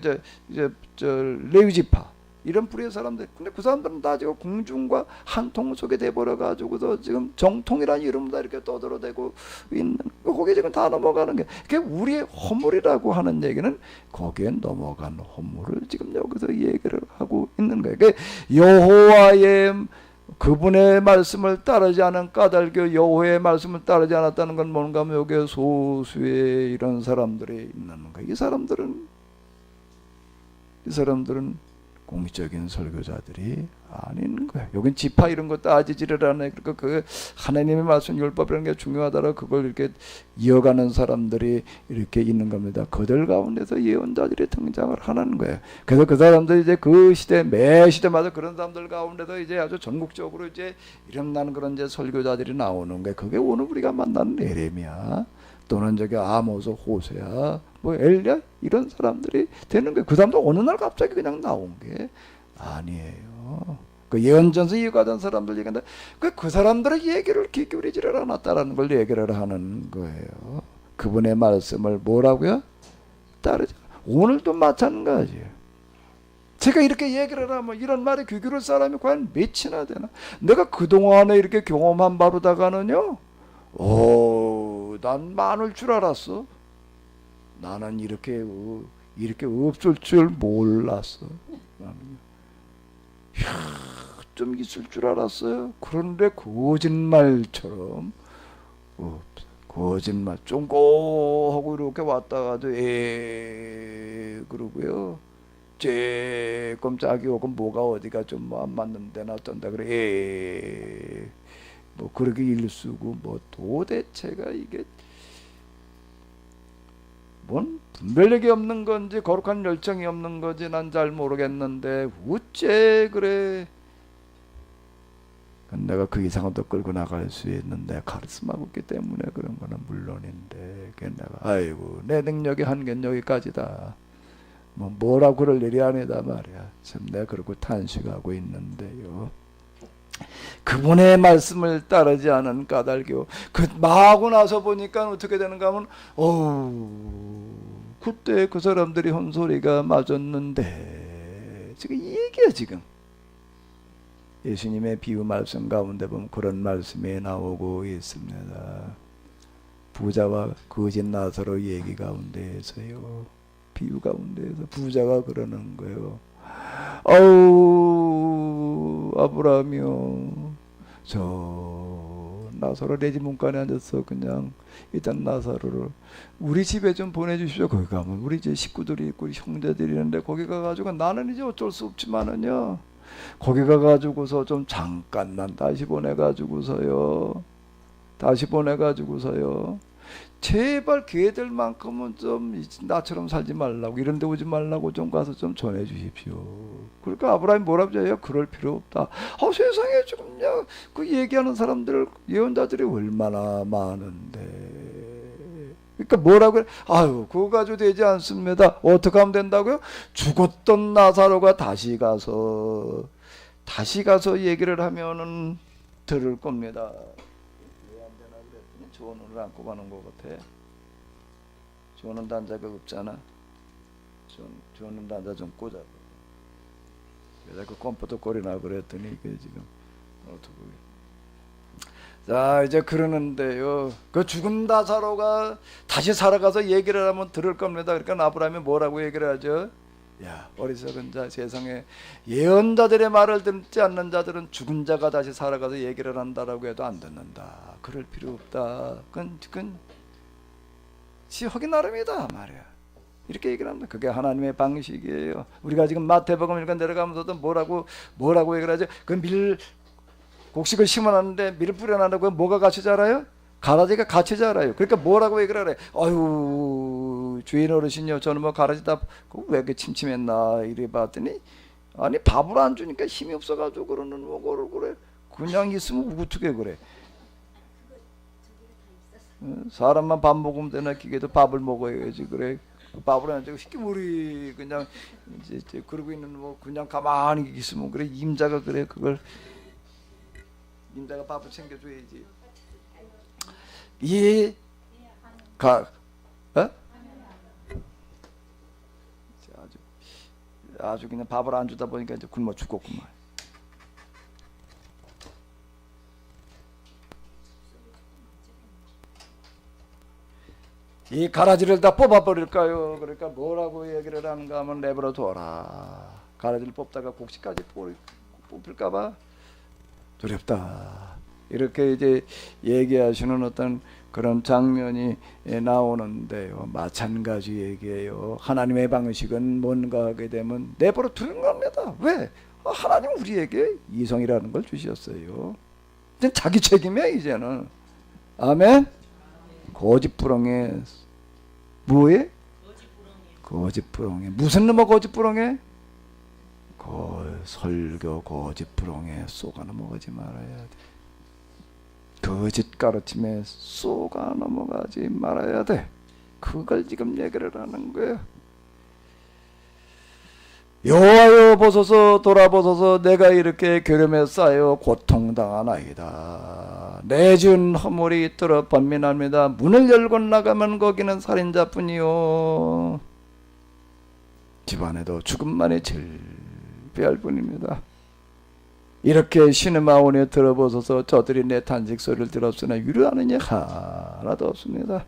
레위 지파 이런 뿌리의 사람들. 근데 그 사람들은 다 지금 궁중과 한통 속에 돼버려 가지고서 지금 정통이라는 이름으로 이렇게 떠들어대고 있는, 거기에 지금 다 넘어가는 게, 그게 우리의 허물이라고 하는 얘기는 거기에 넘어간 허물을 지금 여기서 얘기를 하고 있는 거예요. 그러니까 여호와의 그분의 말씀을 따르지 않은 까닭이, 여호와의 말씀을 따르지 않았다는 건 뭔가 하면 여기에 소수의 이런 사람들이 있는 거예요. 이 사람들은 공식적인 설교자들이 아닌 거예요. 여긴 지파 이런 거 따지지를 않아요. 그러니까 그 하나님의 말씀 율법이라는 게 중요하다라 그걸 이렇게 이어가는 사람들이 이렇게 있는 겁니다. 그들 가운데서 예언자들이 등장을 하는 거예요. 그래서 그 사람들이 이제 그 시대 매 시대마다 그런 사람들 가운데서 이제 아주 전국적으로 이제 이름나는 그런 이제 설교자들이 나오는 거예요. 그게 오늘 우리가 만나는 예레미야 또는 저기 아모스, 호세야, 뭐 엘리야 이런 사람들이 되는 거예요. 그 사람도 어느 날 갑자기 그냥 나온 게 아니에요. 그 예언전서 이어가던 사람들 얘기인데 그 사람들의 얘기를 귀 기울이지를 않았다라는 걸 얘기를 하는 거예요. 그분의 말씀을 뭐라고요? 따르지. 오늘도 마찬가지예요. 제가 이렇게 얘기를 하면 이런 말에 귀 기울일 사람이 과연 몇이나 되나? 내가 그동안에 이렇게 경험한 바로다가는요, 난 많을 줄 알았어. 나는 이렇게 없을 줄 몰랐어. 좀 있을 줄 알았어요. 그런데 거짓말처럼 거짓말 쫑꼬하고 이렇게 왔다가도 그러고요. 조금 짝이 오고 뭐가 어디가 좀 뭐 안 맞는 데나 어쩐다 그래 뭐 그렇게 일쓰고 뭐 도대체가 이게 뭔 분별력이 없는 건지 거룩한 열정이 없는 건지 난 잘 모르겠는데 어째 그래. 내가 그 이상은 더 끌고 나갈 수 있는데 카리스마가 없기 때문에 그런 거는 물론인데 내가 아이고 내 능력이 한계는 여기까지다. 뭐라고 그럴 일이 아니다 말이야. 참 내가 그러고 탄식하고 있는데요. 그분의 말씀을 따르지 않은 까닭이요. 그 마하고 나서 보니까 어떻게 되는가 하면 그때 그 사람들이 한 소리가 맞았는데 지금 이 얘기야 지금. 예수님의 비유 말씀 가운데 보면 그런 말씀이 나오고 있습니다. 부자와 거짓 나사로 얘기 가운데에서요. 비유 가운데에서 부자가 그러는 거예요. 아브라함이요, 저 나사로 내 집 문간에 앉아서 그냥 일단 나사로를 우리 집에 좀 보내주십시오. 거기 가면 우리 이제 식구들이 있고 형제들이 있는데 거기 가가지고 나는 이제 어쩔 수 없지만은요, 거기 가가지고서 좀 잠깐만 다시 보내가지고서요, 제발 걔들만큼은 좀 나처럼 살지 말라고, 이런 데 오지 말라고 좀 가서 좀 전해 주십시오. 그러니까 아브라함이 뭐라고 해요? 그럴 필요 없다. 세상에 지금요 그 얘기하는 사람들, 예언자들이 얼마나 많은데. 그러니까 뭐라고 해? 그거 가지고 되지 않습니다. 어떻게 하면 된다고요? 죽었던 나사로가 다시 가서 얘기를 하면은 들을 겁니다. 조언을 안고 가는 것 같아. 조언은 단자가 없잖아. 조언은 단자 좀 꽂아. 그래서 그 컴퓨터 꼴이나 그랬더니 이게 지금 어떻게. 자 이제 그러는데요. 그 죽은 나사로가 다시 살아가서 얘기를 하면 들을 겁니다. 그러니까 아브라함이 뭐라고 얘기를 하죠? 야, 어리석은 자, 세상에 예언자들의 말을 듣지 않는 자들은 죽은 자가 다시 살아가서 얘기를 한다라고 해도 안 듣는다. 그럴 필요 없다. 그건 지 하기 나름이다 말이야. 이렇게 얘기를 합니다. 그게 하나님의 방식이에요. 우리가 지금 마태복음 읽어 내려가면서도 뭐라고 얘기를 하죠? 그 곡식을 심어놨는데 밀을 뿌려놨는데 뭐가 같이 자라요? 가라지가 같이 자라요. 그러니까 뭐라고 얘기를 해? 주인 어르신요, 저는 뭐 가라지다 왜 이렇게 침침했나 이래 봤더니 아니 밥을 안 주니까 힘이 없어가지고 그러는 뭐를 그래. 그냥 있으면 어떻게 그래. 사람만 밥 먹으면 되나 기계도 밥을 먹어야지 그래. 밥을 안 주고 시키물이 그냥 이제 그러고 있는 뭐 그냥 가만히 있으면 그래. 임자가 그래. 그걸 임자가 밥을 챙겨줘야지. 아주 그냥 밥을 안 주다 보니까 이제 굶어 죽겠구만. 이 가라지를 다 뽑아버릴까요? 그러니까 뭐라고 얘기를 하는가 하면 내버려 둬라. 가라지를 뽑다가 곡식까지 뽑힐까봐 두렵다. 이렇게 이제 얘기하시는 어떤 그런 장면이 나오는데요. 마찬가지 얘기예요. 하나님의 방식은 뭔가 하게 되면 내버려 두는 겁니다. 왜? 하나님은 우리에게 이성이라는 걸 주셨어요. 이제 자기 책임이야 이제는. 아멘. 거짓부렁에 뭐에? 거짓부렁에 무슨 놈의 거짓부렁에? 설교 거짓부렁에 쏘가 넘어가지 말아야 돼. 거짓 가르침에 쏘가 넘어가지 말아야 돼. 그걸 지금 얘기를 하는 거예요. 여호와여 보소서 돌아보소서 내가 이렇게 괴름에 쌓여 고통당하나이다. 내 지은 허물이 이토록 번민합니다. 문을 열고 나가면 거기는 살인자뿐이요 집안에도 죽음만이 제일 창피할 뿐입니다. 이렇게 시내마원에 들어보소서 저들이 내 탄식 소리를 들었으나 위로하는 일 하나도 없습니다.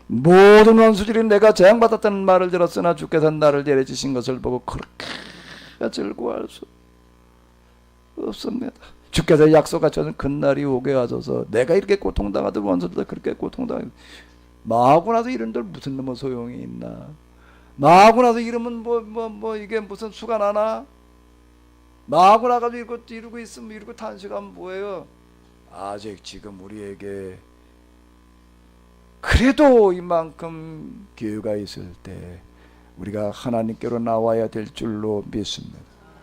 모든 원수들이 내가 재앙받았다는 말을 들었으나 주께서 나를 데려주신 것을 보고 그렇게 즐거워할 수 없습니다. 주께서 약속하셨던 그날이 오게 하소서. 내가 이렇게 고통당하던 원수들도 그렇게 고통당하고 마하고 나서 이런들 무슨 뭐 소용이 있나. 마하고 나서 이러면 이게 무슨 수가 나나. 마하고 나가지고 이러고 있으면 이러고 탄식하면 뭐예요. 아직 지금 우리에게 그래도 이만큼 기회가 있을 때 우리가 하나님께로 나와야 될 줄로 믿습니다.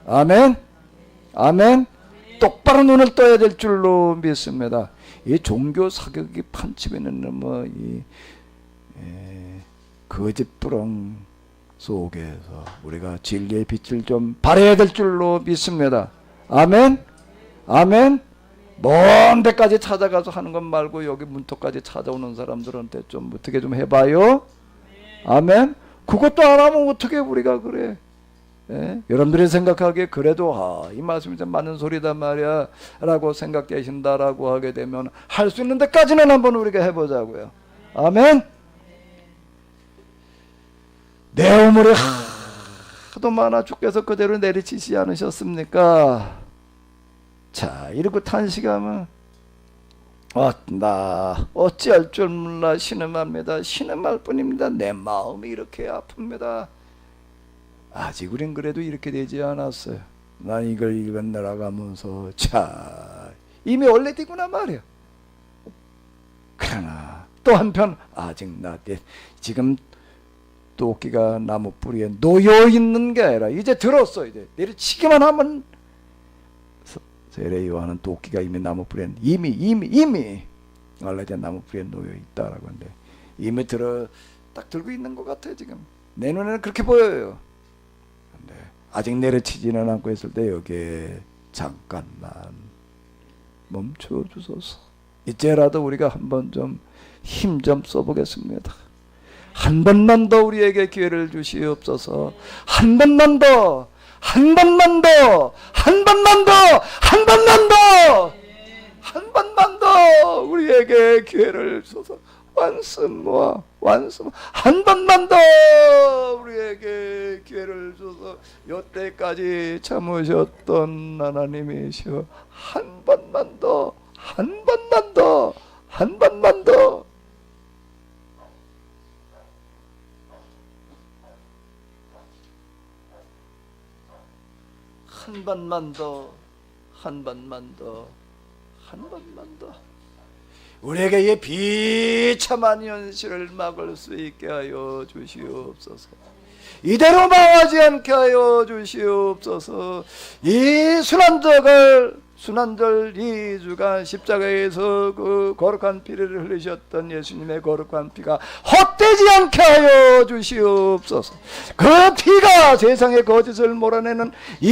아멘. 아멘. 똑바로 눈을 떠야 될 줄로 믿습니다. 이 종교 사격이 판치면은 이 거짓부렁 속에서 우리가 진리의 빛을 좀 발해야 될 줄로 믿습니다. 아멘. 아멘. 먼 데까지 찾아가서 하는 것 말고 여기 문턱까지 찾아오는 사람들한테 좀 어떻게 좀 해봐요. 아멘. 그것도 안 하면 어떻게 우리가 그래. 예? 여러분들이 생각하기에 그래도 이 말씀이 좀 맞는 소리다 말이야 라고 생각되신다라고 하게 되면 할 수 있는 데까지는 한번 우리가 해보자고요. 아멘. 내 우물이 하도 많아 주께서 그대로 내리치지 않으셨습니까? 자, 이러고 탄식하면 나 어찌할 줄 몰라 신음합니다. 신음할 뿐입니다. 내 마음이 이렇게 아픕니다. 아직 우린 그래도 이렇게 되지 않았어요. 난 이걸 읽어내려가면서 자, 이미 원래되구나 말이야. 그러나 또 한편 아직 지금 도끼가 나무 뿌리에 놓여 있는 게 아니라 이제 들었어. 이제 내리치기만 하면 세례 요한은 도끼가 이미 나무 뿌리에 이미 원래된 나무 뿌리에 놓여 있다라고 하는데 이미 딱 들고 있는 것 같아. 지금 내 눈에는 그렇게 보여요. 근데 아직 내려치지는 않고 있을 때 여기에 잠깐만 멈춰 주소서. 이제라도 우리가 한번 좀 힘 좀 써보겠습니다. 한 번만 더 우리에게 기회를 주시옵소서. 한 번만 더, 한 번만 더, 한 번만 더, 한 번만 더, 한 번만 더 우리에게 기회를 주소서. once more, 한 번만 더 우리에게 기회를 주소서. 여태까지 참으셨던 하나님이시여, 한 번만 더, 한 번만 더, 한 번만 더. 한 번만 더, 한 번만 더, 한 번만 더. 우리에게 이 비참한 현실을 막을 수 있게 하여 주시옵소서. 이대로 망하지 않게 하여 주시옵소서. 이 순환절 2주간 십자가에서 그 거룩한 피를 흘리셨던 예수님의 거룩한 피가 헛되지 않게 하여 주시옵소서. 그 피가 세상의 거짓을 몰아내는 이